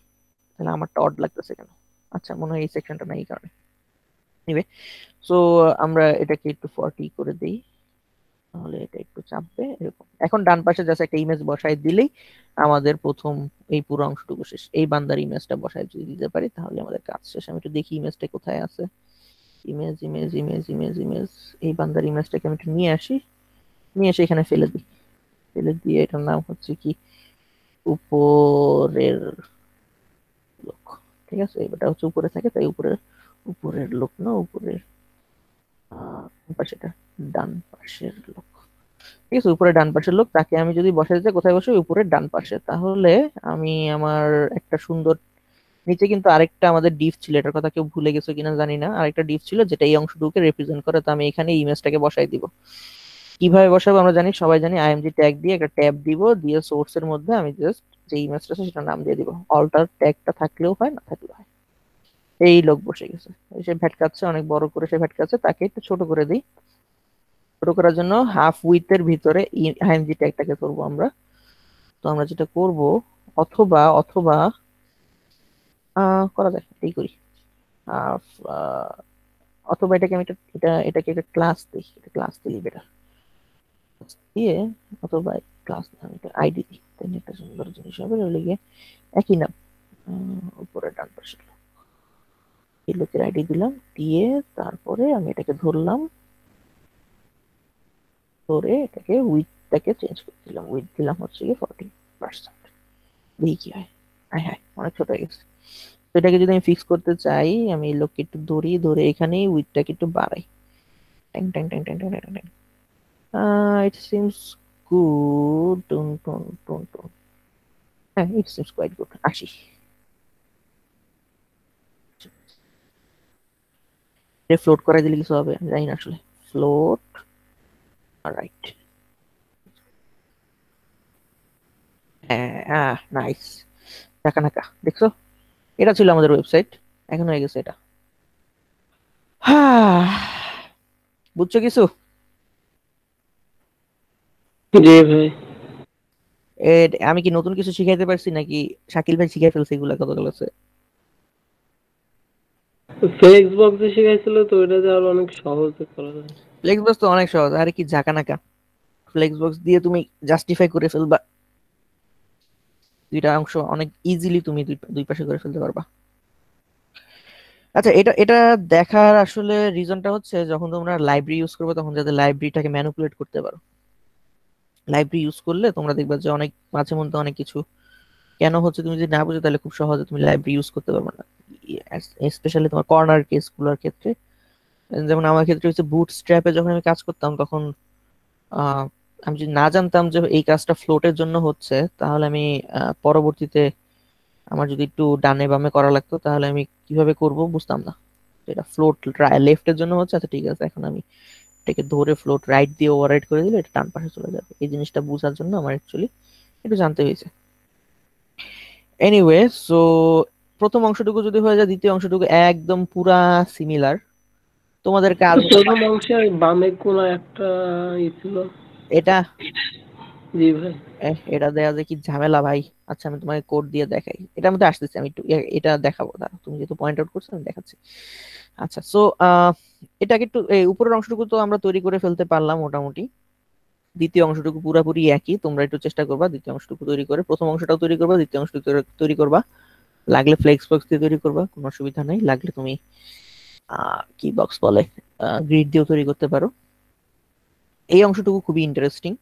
তাহলে আমারটা অড লাগতেছে কেন। আচ্ছা মনে হয় এই সেকশনটা নাই এই কারণে নিবে। সো আমরা এটাকে একটু 40 করে দেই, তাহলে এটা একটু চাপবে এরকম। এখন ডান পাশে জাস্ট একটা ইমেজ বসাই দিলেই আমাদের প্রথম এই পুরো অংশটুকু শেষ। এই বান্দার ইমেজটা বসাই যদি দিতে পারি তাহলে আমাদের কাজ শেষ। আমি একটু দেখি ইমেজটা কোথায় আছে। Image image image image image, এই বান্দার ইমেজটাকে আমি একটু নিয়ে আসি, নিয়ে এসে এখানে ফেলে দিই। ফেলে দিয়ে এটার নাম হচ্ছে কি উপরের লোক। ঠিক আছে, এটা হচ্ছে উপরে থাকে তাই উপরের, উপরের লোক না উপরের পাশেটা ডান পাশের লোক। ঠিক আছে, উপরে ডান পাশের লোক, তাকে আমি যদি বসাই দিতে কোথায় বসে উপরের ডান পাশে, তাহলে আমি আমার একটা সুন্দর নিচে কিন্তু আরেকটা আমাদের ডিভ ছিল, এটার কথা কেউ ভুলে গেছো কিনা জানি না, আরেকটা ডিভ ছিল যেটা এই অংশটুকুকে রিপ্রেজেন্ট করে। তো আমি এখানে ইমেজটাকে বসাই দিব। কিভাবে বসাবো আমরা জানি, সবাই জানি, আইএমজি ট্যাগ দিয়ে একটা ট্যাব দিব, দিয়ে সোর্স এর মধ্যে আমি জাস্ট যে ইমেজটা আছে সেটা নাম দিয়ে দিব। অল্টার ট্যাগটা থাকলেও হয় না থাকলেও হয়। এই লোক বসে গেছে, সে ভ্যাটকাচ্ছে অনেক বড় করে, সে ভ্যাটকাচ্ছে, তাকে একটু ছোট করে দিই। ছোট করার জন্য হাফ উইথ এর ভিতরে আইএমজি ট্যাগটাকে করবো আমরা। তো আমরা যেটা করব, অথবা অথবা করা যায় এই করি, হাফ, অথবা এটাকে আমি এটাকে একটা ক্লাস দিই, এটা ক্লাস দিই বেটার দিয়ে, অথবা ক্লাস না আমি একটা আইডি দিই, তাহলে একটা সুন্দর জিনিস হবে। ওই গিয়ে একই নাম, উপরে ডান পাশে এই লোকের আইডি দিলাম, দিয়ে তারপরে আমি এটাকে ধরলাম, ধরে এটাকে উইথটাকে চেঞ্জ করে দিলাম, উইথ দিলাম হচ্ছে গিয়ে 40%। দেখি কি হয়। হ্যাঁ হ্যাঁ, অনেক ছোট হয়ে গেছে। তো এটাকে যদি আমি ফিক্স করতে চাই, আমি এই লোককে একটু ধরি, ধরে এখানেই উইথটাকে একটু বাড়াই, ট্যাং ট্যাং ট্যাং ট্যাং ট্যাং ট্যাং ট্যাং। ইট সিমস গুড, টুন টুন টুন টুন, হ্যাঁ it seems quite good. 80 float করাই দিলে কিছু হবে আমি জানি না আসলে। ফ্লোট, রাইট, হ্যাঁ নাইস, টাকা নাকা দেখছো, এটা ছিল আমাদের ওয়েবসাইট, এখন হয়ে গেছে এটা। হ্যাঁ, বুঝছো কিছু? জি ভাই। আমি কি নতুন কিছু শিখাইতে পারছি নাকি শাকিল ভাই শিখাই ফেলছে এগুলা কতগুলো আছে? ফ্লেক্স বক্সে শিখাইছিল তো, ওটা যে আরো অনেক সহজে করা যায়। ফ্লেক্স বক্স তো অনেক সহজ, আরে কি ঝাঁকা নাকা, ফ্লেক্স বক্স দিয়ে তুমি জাস্টিফাই করে ফেলবা দুইটা অংশ, অনেক ইজিলি তুমি দুই পাশে করে ফেলতে পারবা। আচ্ছা, এটা এটা দেখার আসলে রিজনটা হচ্ছে যখন তোমরা লাইব্রেরি ইউজ করবে তখন যাতে লাইব্রেরিটাকে ম্যানিপুলেট করতে পারো। লাইব্রেরি ইউজ করলে তোমরা দেখবা যে অনেক মাঝে মধ্যে অনেক কিছু কেন হচ্ছে তুমি যদি না বুঝো তাহলে খুব সহজে তুমি লাইব্রেরি ইউজ করতে পারবে না, স্পেশালি তোমার কর্নার কেসগুলোর ক্ষেত্রে। যেমন আমার ক্ষেত্রে হচ্ছে বুটস্ট্র্যাপে যখন আমি কাজ করতাম তখন আহ, আমি যদি না জানতাম যে এই কাজটা ফ্লোটের জন্য হচ্ছে, তাহলে আমি পরবর্তীতে আমার যদি একটু ডানে বামে করা লাগতো তাহলে আমি কিভাবে করব বুঝতাম না। এটা ফ্লোট লেফটের জন্য হচ্ছে, আচ্ছা ঠিক আছে, এখন আমি এটাকে ধরে ফ্লোট রাইট দিয়ে ওভাররাইট করে দিলে এটা ডান পাশে চলে যাবে। এই জিনিসটা বোঝার জন্য আমার অ্যাকচুয়ালি একটু জানতে হয়েছে। এনিওয়ে, সো প্রথম অংশটুকু যদি হয়ে যায়, দ্বিতীয় অংশটুকু একদম পুরা সিমিলার। তোমাদের কাজ প্রথম অংশে বামে কোনা একটা ছিল। এটা, জি ভাই। এটা দেয়া যে কি ঝামেলা ভাই। আচ্ছা আমি তোমাকে কোড দিয়ে দেখাই, এটার মধ্যে আসতেছি আমি একটু এটা দেখাবো, দাঁড়াও তুমি যেহেতু পয়েন্ট আউট করছো আমি দেখাচ্ছি। আচ্ছা, সো এটাকে একটু এই উপরের অংশটুকু তো আমরা তৈরি করে ফেলতে পারলাম মোটামুটি। দ্বিতীয় অংশটুকু পুরাপুরি একই, তোমরা একটু চেষ্টা করবা দ্বিতীয় অংশটুকু তৈরি করে, প্রথম অংশটাও তৈরি করবা, দ্বিতীয় অংশটুকু তৈরি করবা। লাগলে ফ্লেক্স বক্স দিয়ে তৈরি করবা, কোনো অসুবিধা নেই। লাগলে তুমি কি বক্স বলে, গ্রিড দিয়েও তৈরি করতে পারো। এই অংশটুকু খুবই ইন্টারেস্টিং।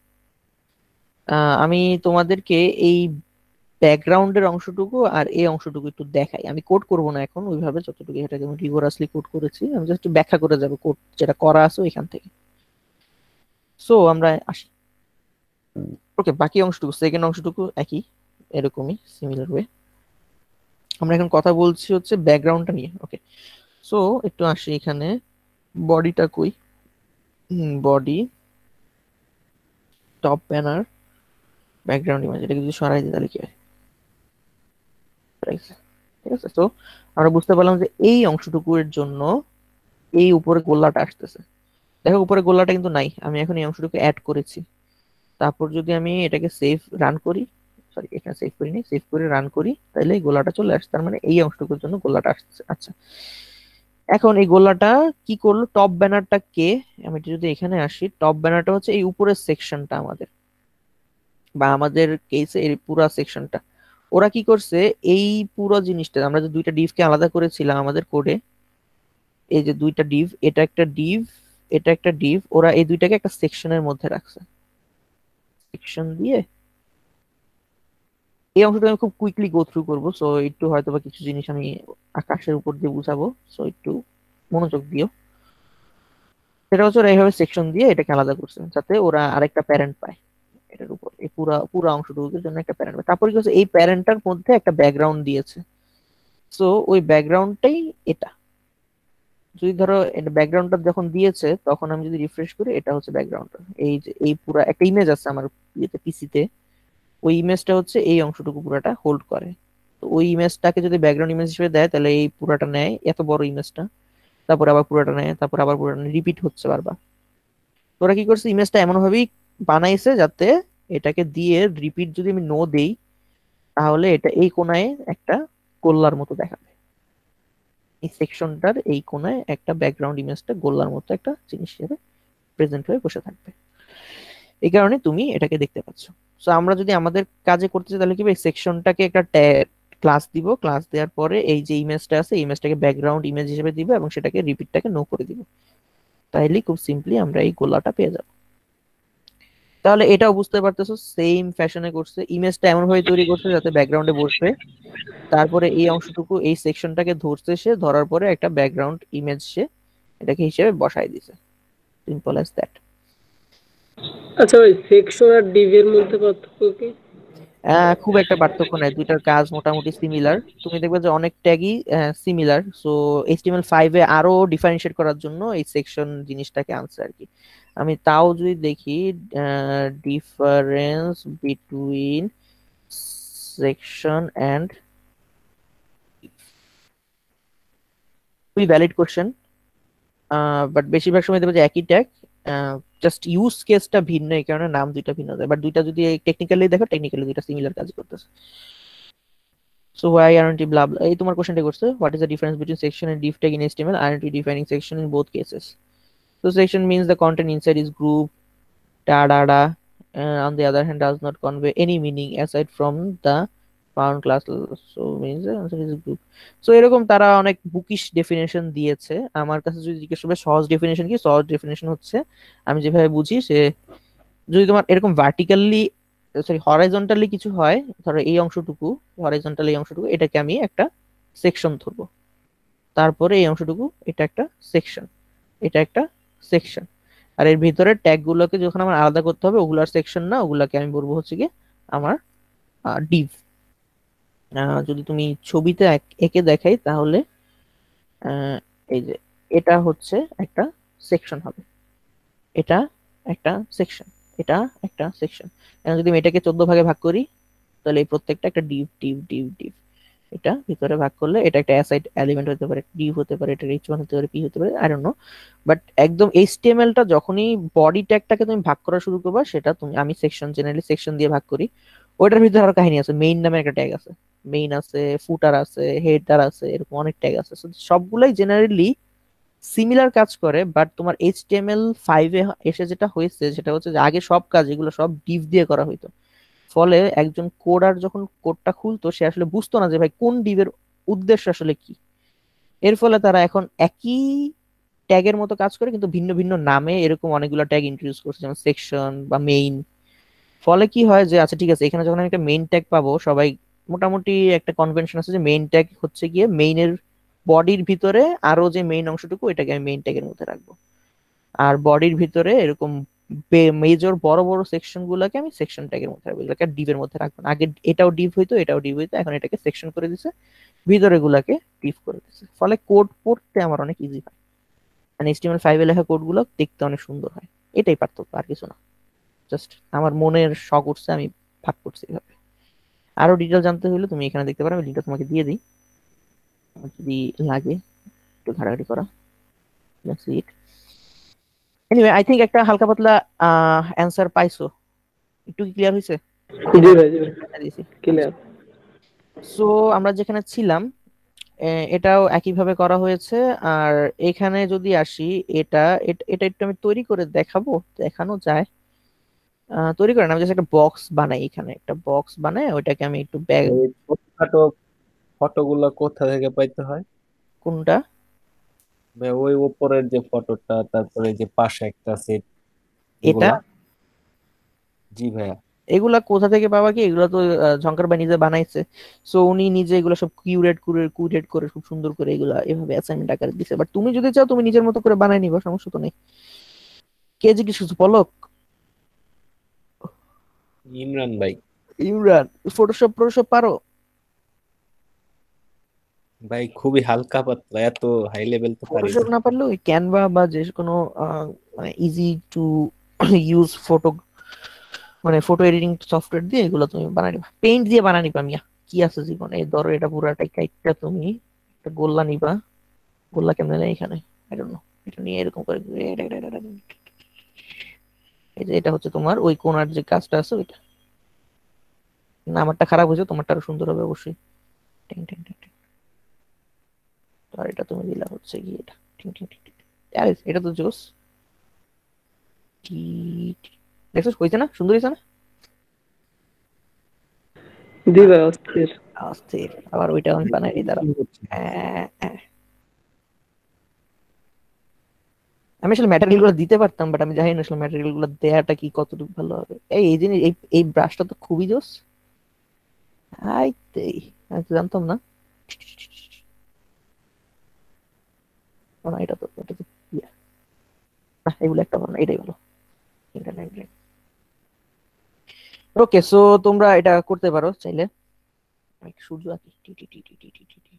আমি তোমাদেরকে এই ব্যাকগ্রাউন্ডের অংশটুকু আর এই অংশটুকু একটু দেখাই। আমি কোড করব না এখন ওইভাবে, যতটুকু এটাকে আমি রিগোরাসলি কোড করেছি আমি জাস্ট একটু ব্যাখ্যা করে যাবো কোড যেটা করা আছে ওইখান থেকে। সো আমরা আসি, ওকে, বাকি অংশটুকু সেকেন্ড অংশটুকু একই, এরকমই সিমিলার ওয়ে। আমরা এখন কথা বলছি হচ্ছে ব্যাকগ্রাউন্ডটা নিয়ে। ওকে, সো একটু আসি এখানে, বডিটা কই, body, top banner, background image, এটাকে যদি সরাই দিই তাহলে কি হয়? ঠিক আছে, তো আমরা বুঝতে পারলাম যে এই অংশটুকুর জন্য এই উপরে গোল্লাটা আসতেছে। দেখো উপরে গোল্লাটা কিন্তু নাই, আমি এখন এই অংশটুকু অ্যাড করেছি। তারপর যদি আমি এটাকে সেভ রান করি, সরি এখানে সেভ করিনি, সেভ করে রান করি, তাহলে এই গোলাটা চলে আসছে, তার মানে এই অংশটুকুর জন্য গোলাটা আসছে। আচ্ছা, এখন এই গোলাটা কি করলো, টপ ব্যানারটা কে, আমি একটু যদি এখানে আসি, টপ ব্যানারটা হচ্ছে এই উপরের সেকশনটা আমাদের, বা আমাদের কেসে এই পুরো সেকশনটা। ওরা কি করছে, এই পুরো জিনিসটা আমরা যে দুইটা ডিভকে আলাদা করেছিলাম আমাদের কোডে, এই যে দুইটা ডিভ, এটা একটা ডিভ, এটা একটা ডিভ, ওরা এই দুইটাকে একটা সেকশনের মধ্যে রাখছে। সেকশন দিয়ে এই অংশটা আমি খুব কুইকলি গো থ্রু করবো, সো একটু হয়তো বা কিছু জিনিস আমি আকাশের উপর দিয়ে বুঝাবো, সো একটু মনোযোগ দিও। সেটা হচ্ছে ওরা এইভাবে সেকশন দিয়ে এটাকে আলাদা করছে যাতে ওরা আরেকটা প্যারেন্ট পায় এটার উপর, এই পুরা পুরা অংশটুকুর জন্য একটা প্যারেন্ট পায়। তারপর কি হচ্ছে, এই প্যারেন্টটার মধ্যে একটা ব্যাকগ্রাউন্ড দিয়েছে, সো ওই ব্যাকগ্রাউন্ডটাই এটা। যদি ধরো এটা ব্যাকগ্রাউন্ডটা যখন দিয়েছে, তখন আমি যদি রিফ্রেশ করি, এটা হচ্ছে ব্যাকগ্রাউন্ডটা। এই যে এই পুরা একটা ইমেজ আছে আমার ইয়েতে, পিসিতে, ওই ইমেজটা হচ্ছে এই অংশটুকু পুরাটা হোল্ড করে। তো ওই ইমেজটাকে যদি ব্যাকগ্রাউন্ড ইমেজ হিসেবে দেয়, তাহলে এই পুরাটা নেয়, এত বড় ইমেজটা, তারপর আবার পুরাটা নেয়, তারপর আবার পুরাটা রিপিট হচ্ছে বারবার। তো ওরা কি করছে, ইমেজটা এমন ভাবেই বানাইছে যাতে এটাকে দিয়ে রিপিট যদি আমি নো দেই, তাহলে এটা এই কোনায় একটা গোল্লার মতো দেখাবে। এই সেকশনটার এই কোনায় একটা ব্যাকগ্রাউন্ড ইমেজটা গোল্লার মতো একটা জিনিস হিসেবে প্রেজেন্ট হয়ে বসে থাকবে। এই কারণে তুমি এটাকে দেখতে পাচ্ছ। সো আমরা যদি আমাদের কাজে করতে চাই, তাহলে কি এই সেকশনটাকে একটা ক্লাস দিব, ক্লাস দেওয়ার পরে এই যে ইমেজটা আছে, ইমেজটাকে ব্যাকগ্রাউন্ড ইমেজ হিসেবে দিব এবং সেটাকে রিপিটটাকে নো করে দিব। তাইলে খুব সিম্পলি আমরা এই গোলাটা পেয়ে যাব। তাহলে এটাও বুঝতে পারতেছো, সেম ফ্যাশনে করছে, ইমেজটা এমন ভাবে তৈরি করছে যাতে ব্যাকগ্রাউন্ডে বসবে, তারপরে এই অংশটুকু এই সেকশনটাকে ধরছে, সে ধরার পরে একটা ব্যাকগ্রাউন্ড ইমেজ সে এটাকে হিসেবে বসাই দিছে। Simple as that. আচ্ছা ভাই, সেকশন আর ডিভ এর মধ্যে পার্থক্য কি? খুব একটা পার্থক্য নাই, দুইটার কাজ মোটামুটি সিমিলার। তুমি দেখবে যে অনেক ট্যাগই সিমিলার। সো HTML5 এ আরো ডিফারেন্সিয়েট করার জন্য এই সেকশন জিনিসটাকে আনছে আর কি। আমি তাও যদি দেখি, ডিফারেন্স বিটুইন সেকশন এন্ড, খুবই ভ্যালিড কোশ্চেন, বাট বেশিরভাগ সময় দেখবে যে একই ট্যাগ, জাস্ট ইউজ কেসটা ভিন্ন, এই কারণে নাম দুইটা ভিন্ন দেয়। বাট দুইটা যদি টেকনিক্যালি দেখো, টেকনিক্যালি দুইটা সিমিলার কাজ করতেছে। So why aren't you blah blah, এই তোমার কোশ্চেনটা করছে, what is the difference between section and div tag in HTML, aren't you defining section in both cases? So section means the content inside is group da da da, on the other hand does not convey any meaning aside from the found class, so means the answer is group. So এরকম তারা অনেক bookish definition দিয়েছে। আমার কাছে যদি জিজ্ঞেস করবে সহজ ডেফিনেশন কি, সহজ ডেফিনেশন হচ্ছে আমি যেভাবে বুঝি, সে যদি তোমার এরকম ভার্টিক্যালি, সরি হরাইজন্টালি কিছু হয়, ধরো এই অংশটুকু, হরাইজন্টালি এই অংশটুকু, এটাকে আমি একটা সেকশন ধরবো, তারপরে এই অংশটুকু, এটা একটা সেকশন, এটা একটা সেকশন, আর এর ভিতরে ট্যাগ গুলোকে যখন আমার আলাদা করতে হবে, ওগুলার সেকশন না, ওগুলাকে আমি বলবো হচ্ছে কি আমার ডিভ। যদি তুমি ছবিতে এঁকে দেখাই, তাহলে এই যে এটা হচ্ছে একটা সেকশন হবে, এটা একটা সেকশন, এটা একটা সেকশন। এখন যদি আমি এটাকে 14 ভাগে ভাগ করি, তাহলে এই প্রত্যেকটা একটা ডিভ ডিভ ডিভ ডিভ, এটা ভিতরে ভাগ করলে এটা একটা অ্যাসাইড এলিমেন্ট হতে পারে, ডিভ হতে পারে, এটা h1 হতে পারে, p হতে পারে, আই ডোন্ট নো। বাট একদম HTML টা যখনই বডি ট্যাগটাকে তুমি ভাগ করা শুরু করবা, সেটা তুমি, আমি সেকশন জেনারেলি সেকশন দিয়ে ভাগ করি, ওইটার ভিতরে আরো কাহিনী আছে, মেইন নামে একটা ট্যাগ আছে, মেইন আছে, ফুটার আছে, হেডার আছে, এরকম অনেক ট্যাগ আছে। So সবগুলাই জেনারেলি সিমিলার কাজ করে। বাট তোমার HTML5 এ এসে যেটা হয়েছে, সেটা হচ্ছে যে আগে সব কাজ এগুলো সব ডিভ দিয়ে করা হইতো, ফলে একজন কোডার যখন কোডটা খুলতো, সে আসলে বুঝতো না যে ভাই কোন ডিভের উদ্দেশ্য আসলে কি। এর ফলে তারা এখন একই ট্যাগের মতো কাজ করে, কিন্তু ভিন্ন ভিন্ন নামে এরকম অনেকগুলো ট্যাগ ইন্ট্রোডিউস করছে, যেমন সেকশন বা মেইন। ফলে কি হয় যে, আচ্ছা ঠিক আছে, এখানে যখন আমি একটা মেইন ট্যাগ পাবো, সবাই মোটামুটি একটা কনভেনশন আছে যে মেইন ট্যাগ হচ্ছে গিয়ে মেইনের বডির ভিতরে আরো যে মেইন অংশটুকু, এটাকে আমি মেইন ট্যাগের মধ্যে রাখবো, আর বডির ভিতরে এরকম মেজর বড় বড় সেকশন গুলাকে আমি সেকশন ট্যাগের মধ্যে রাখবো, এগুলোকে ডিভের মধ্যে রাখবো না। আগে এটাও ডিভ হইতো, এটাও ডিভ হইতো, এখন এটাকে সেকশন করে দিছে, ভিতরে গুলাকে ডিভ করে দিছে। ফলে কোড পড়তে আমার অনেক ইজি হয়, মানে HTML5 এ লেখা কোড গুলো দেখতে অনেক সুন্দর হয়। এটাই পার্থক্য, আর কিছু না। জাস্ট আমার মনের শখ উঠছে, আমি ভাগ করছি এভাবে। আরো ডিটেল জানতে হলে তুমি এখানে দেখতে পারো, আমি লিঙ্কটা তোমাকে দিয়ে দিই, যদি লাগে একটু ঘাটাঘাটি করা। That's it. Anyway, I think একটা হালকা পাতলা অ্যান্সার পাইছো, একটু কি ক্লিয়ার হয়েছে? জি ভাই, জি ভাই, ক্লিয়ার। সো আমরা যেখানে ছিলাম, এটাও একইভাবে করা হয়েছে। আর এখানে যদি আসি, এটা এটা এটা একটু আমি তৈরি করে দেখাবো, দেখানো যায়। তৈরি করে না, আমি জাস্ট একটা বক্স বানাই, এখানে একটা বক্স বানাই, ওইটাকে আমি একটু ব্যাগ। এই ছোটখাটো ফটোগুলো কোথা থেকে পাইতে হয়? কোনটা? ভাই ওই উপরের যে ফটোটা, তারপরে যে পাশে একটা সেট, এটা? এগুলা। জি ভাইয়া। এগুলা কোথা থেকে পাবা কি, এগুলা তো ঝংকার ভাই নিজে বানাইছে। সো উনি নিজে এগুলো সব কিউরেট করে খুব সুন্দর করে এগুলা এভাবে অ্যাসাইনমেন্ট আকারে দিছে। বাট তুমি যদি চাও তুমি নিজের মতো করে বানাই নিবা, সমস্যা তো নেই। কে জিজ্ঞেস করছো, পলক? ইমরান ভাই। ইমরান? ফটোশপ পারো? ভাই খুবই হালকা পাতলা, এত হাই লেভেল তো পারি ফটোশপ না। না পারলে ওই ক্যানভা বা যে কোনো মানে ইজি টু ইউজ ফটো, মানে ফটো এডিটিং সফটওয়্যার দিয়ে এগুলো তুমি বানাই নিবা, পেইন্ট দিয়ে বানাই নিবা মিয়া। কি আছে জীবনে, এই ধরো এটা পুরাটাই কাইটটা তুমি একটা গোল্লা নিবা। গোল্লা কেমনে নেই এখানে, আই ডোন্ট নো। এটা নিয়ে এরকম করে এই যে এটা হচ্ছে তোমার ওই কোণার যে কাজটা আছে ওইটা। না আমারটা খারাপ হয়েছে, তোমারটা আরো সুন্দর হবে অবশ্যই। টিং টিং টিং টিং। আর এটা তুমি দিলা হচ্ছে কি এটা, টিং টিং টিং টিং। আরে এটা তো জোস। কি দেখছো, হয়েছে না, সুন্দর হয়েছে না? জি ভাই, অস্থির। অস্থির। আবার ওইটা আমি বানাই দিই, দাঁড়াও। কি হচ্ছে? আহ, আহ। আমি আসলে ম্যাটেরিয়াল গুলো দিতে পারতাম, বাট আমি জানি না আসলে ম্যাটেরিয়াল গুলো দেয়াটা কি কতটুকু ভালো হবে। এই জিনিস, এই ব্রাশটা তো খুবই জোস। আইতেই, আমি তো জানতাম না। ও না, এটা তো ইয়া। না, এগুলো একটা ভালো না, এটাই ভালো। ওকে, সো তোমরা এটা করতে পারো চাইলে। আমি একটু সূর্য আঁকি। টি টি টি টি টি টি টি টি।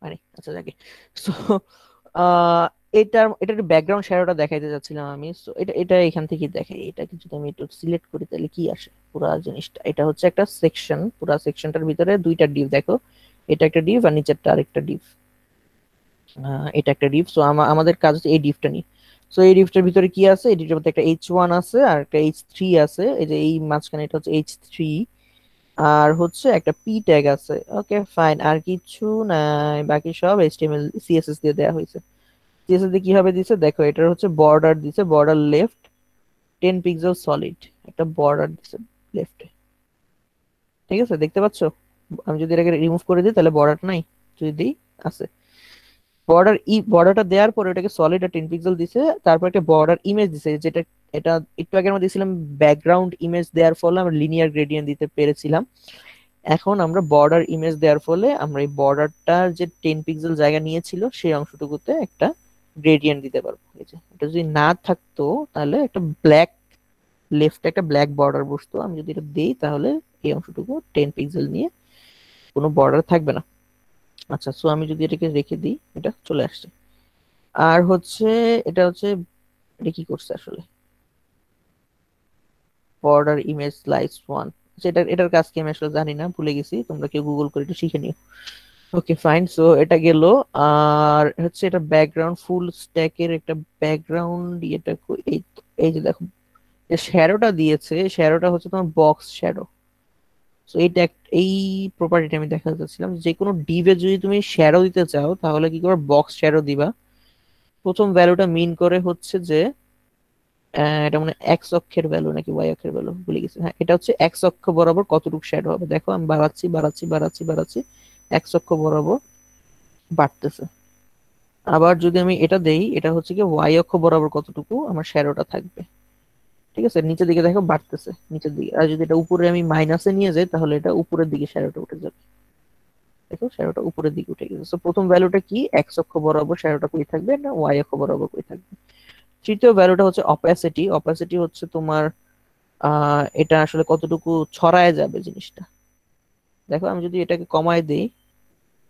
মানে আচ্ছা যাকে। সো এটার ব্যাকগ্রাউন্ড শ্যাডোটা দেখাইতে যাচ্ছিলাম আমি। সো এটা এখান থেকে দেখাই, এটা কিছু আমি একটু সিলেক্ট করি, তাহলে কি আসে পুরা জিনিসটা। এটা হচ্ছে একটা সেকশন, পুরা সেকশনটার ভিতরে দুইটা ডিভ দেখো। এটা একটা ডিভ আর নিচেরটা আরেকটা ডিভ। এটা একটা ডিভ। সো আমাদের কাজ হচ্ছে এই ডিভটা নিয়ে। সো এই ডিভটার ভিতরে কি আছে, এই ডিভটার মধ্যে একটা H1 আছে আর একটা H3 আছে, এই যে এই মাঝখানে এটা হচ্ছে H3। আর হচ্ছে একটা পি ট্যাগ আছে। ওকে ফাইন, আর কিছু নাই, বাকি সব এইচটিএমএল সিএসএস দিয়ে দেওয়া হয়েছে। সিএসএস দিয়ে কিভাবে দিছে দেখো, এটার হচ্ছে বর্ডার দিছে, বর্ডার লেফট 10 পিক্সেল সলিড, একটা বর্ডার দিছে লেফটে। ঠিক আছে, দেখতে পাচ্ছো? আমি যদি এটাকে রিমুভ করে দিই তাহলে বর্ডার নাই, যদি দিই আছে। বর্ডারটা দেওয়ার পরে এটাকে সলিড আর 10 পিক্সেল দিছে। তারপর একটা বর্ডার ইমেজ দিছে, যেটা এটা একটু আগে আমরা দিয়েছিলাম ব্যাকগ্রাউন্ড ইমেজ দেওয়ার ফলে আমরা লিনিয়ার গ্রেডিয়েন্ট দিতে পেরেছিলাম। এখন আমরা বর্ডার ইমেজ দেওয়ার ফলে আমরা এই বর্ডারটার যে 10 পিক্সেল জায়গা নিয়েছিল সেই অংশটুকুতে একটা গ্রেডিয়েন্ট দিতে পারবো। এই যে এটা যদি না থাকতো তাহলে একটা ব্ল্যাক, লেফটে একটা ব্ল্যাক বর্ডার বসতো। আমি যদি এটা দিই তাহলে এই অংশটুকু 10 পিক্সেল নিয়ে কোনো বর্ডার থাকবে না। আচ্ছা, সো আমি যদি এটাকে রেখে দিই, এটা চলে আসছে। আর হচ্ছে এটা হচ্ছে, এটা কি করছে আসলে, বর্ডার ইমেজ স্লাইস ওয়ান। এটার কাজ কি আমি আসলে জানি না, ভুলে গেছি, তোমরা কেউ গুগল করে একটু শিখে নিও। ওকে ফাইন, সো এটা গেল। আর হচ্ছে এটা ব্যাকগ্রাউন্ড ফুল স্ট্যাকের একটা ব্যাকগ্রাউন্ড, এই এই যে দেখো, যে শ্যাডোটা দিয়েছে, শ্যাডোটা হচ্ছে তোমার বক্স শ্যাডো। সো এই প্রপার্টিটা আমি দেখাতে চাচ্ছিলাম, যে কোনো ডিভে যদি তুমি শ্যাডো দিতে চাও তাহলে কি করে, বক্স শ্যাডো দিবা। প্রথম ভ্যালুটা মিন করে হচ্ছে যে এটা মানে এক্স অক্ষের ভ্যালু নাকি ওয়াই অক্ষের ভ্যালু ভুলে গেছি। হ্যাঁ, এটা হচ্ছে এক্স অক্ষ বরাবর কতটুকু শ্যাডো হবে। দেখো আমি বাড়াচ্ছি বাড়াচ্ছি বাড়াচ্ছি বাড়াচ্ছি, এক্স অক্ষ বরাবর বাড়তেছে। আবার যদি আমি এটা দেই, এটা হচ্ছে কি ওয়াই অক্ষ বরাবর কতটুকু আমার শ্যাডোটা থাকবে। ঠিক আছে, নিচের দিকে দেখো বাড়তেছে নিচের দিকে। আর যদি এটা উপরে আমি মাইনাসে নিয়ে যাই তাহলে এটা উপরের দিকে শ্যাডোটা উঠে যাবে। দেখো শ্যাডোটা উপরের দিকে উঠে গেছে। তো প্রথম ভ্যালুটা কি, এক্স অক্ষ বরাবর শ্যাডোটা কই থাকবে না ওয়াই অক্ষ বরাবর কই থাকবে। তৃতীয় ভ্যালুটা হচ্ছে অপাসিটি। অপাসিটি হচ্ছে তোমার এটা আসলে কতটুকু ছড়ায় যাবে জিনিসটা। দেখো আমি যদি এটাকে কমায় দেই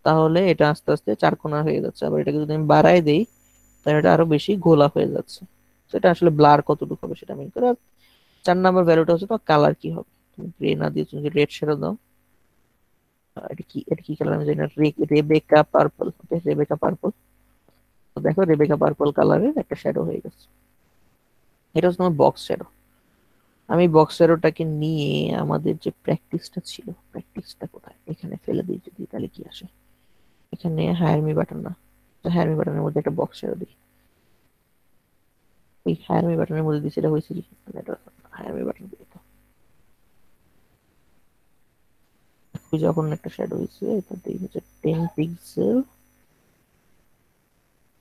তাহলে এটা আস্তে আস্তে চারকোনা হয়ে যাচ্ছে, আবার এটাকে যদি আমি বাড়ায় দেই তাহলে এটা আরো বেশি ঘোলা হয়ে যাচ্ছে। তো এটা আসলে ব্লার কতটুকু হবে সেটা মেন করে। আর 4 নাম্বার ভ্যালুটা হচ্ছে তোমার কালার কি হবে। তুমি গ্রে না দিয়ে তুমি রেড শ্যাডো দাও। এটা কি কালার আমি জানি না, রেবেকা পার্পল। Rebecca purple. তো দেখো রেবেকা পার্পল কালারের একটা শ্যাডো হয়ে গেছে। এটা হচ্ছে তোমার বক্স শ্যাডো। আমি বক্সেরোটাকে নিয়ে আমাদের যে প্র্যাকটিসটা ছিল, প্র্যাকটিসটা কোথায়, এখানে ফেলে দিই যদি, তাহলে কি আসে? এখানে হায়ার মি বাটন না, হায়ার মি বাটনের মধ্যে একটা বক্সেরো দিই। এই হায়ার মি বাটনের মধ্যে দিয়েছি, এটা হয়েছে কি, এটা হায়ার মি বাটন দিই তো, যখন একটা শ্যাডো হয়েছে এটা দিই হচ্ছে 10 পিক্সেল,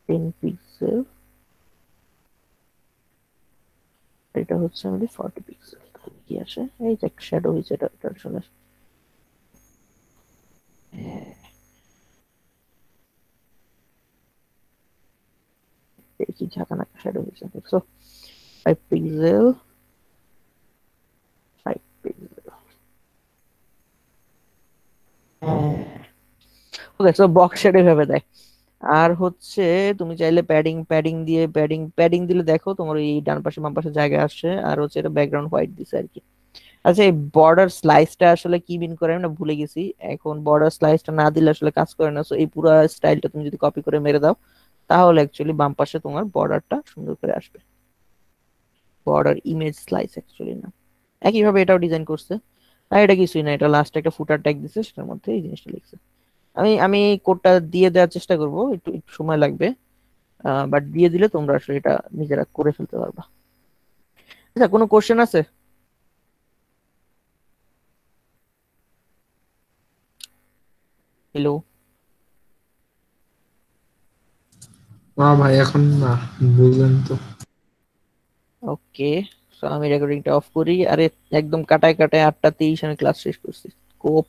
10 পিক্সেল, এটা হচ্ছে আমাদের 40 পিক্সেল। তাহলে কি আসে? এই যে একটা শ্যাডো হয়েছে, এটা চলে আসে। দেখি ঝাঁকানাকা শ্যাডো হয়েছে, দেখছো? 5 পিক্সেল, 5 পিক্সেল। ওকে, সো বক্স শ্যাডো এভাবে দেয়। আর হচ্ছে তুমি চাইলে প্যাডিং প্যাডিং দিয়ে প্যাডিং দিলে দেখো তোমার এই ডান পাশে বাম পাশে জায়গা আসছে, আর হচ্ছে এটা ব্যাকগ্রাউন্ড হোয়াইট দিছে আর কি। আচ্ছা, এই বর্ডার স্লাইসটা আসলে কি মিন করে আমি না ভুলে গেছি। এখন বর্ডার স্লাইসটা না দিলে আসলে কাজ করে না। সো এই পুরো স্টাইলটা তুমি যদি কপি করে মেরে দাও, তাহলে অ্যাকচুয়ালি বাম পাশে তোমার বর্ডারটা সুন্দর করে আসবে। বর্ডার ইমেজ স্লাইস অ্যাকচুয়ালি না, একইভাবে এটাও ডিজাইন করছে। আর এটা কিছুই না, এটা লাস্টে একটা ফুটার ট্যাগ দিছে, সেটার মধ্যে এই জিনিসটা লিখছে। আমি আমি কোডটা দিয়ে দেওয়ার চেষ্টা করব, একটু একটু সময় লাগবে, বাট দিয়ে দিলে তোমরা আসলে এটা নিজেরা করে ফেলতে পারবা। আচ্ছা, কোনো কোশ্চেন আছে? হ্যালো? না ভাই এখন না, বুঝলেন তো। ওকে, সো আমি রেকর্ডিংটা অফ করি। আরে একদম কাটায় কাটায় 8:30 আমি ক্লাস শেষ করছি। কোপ।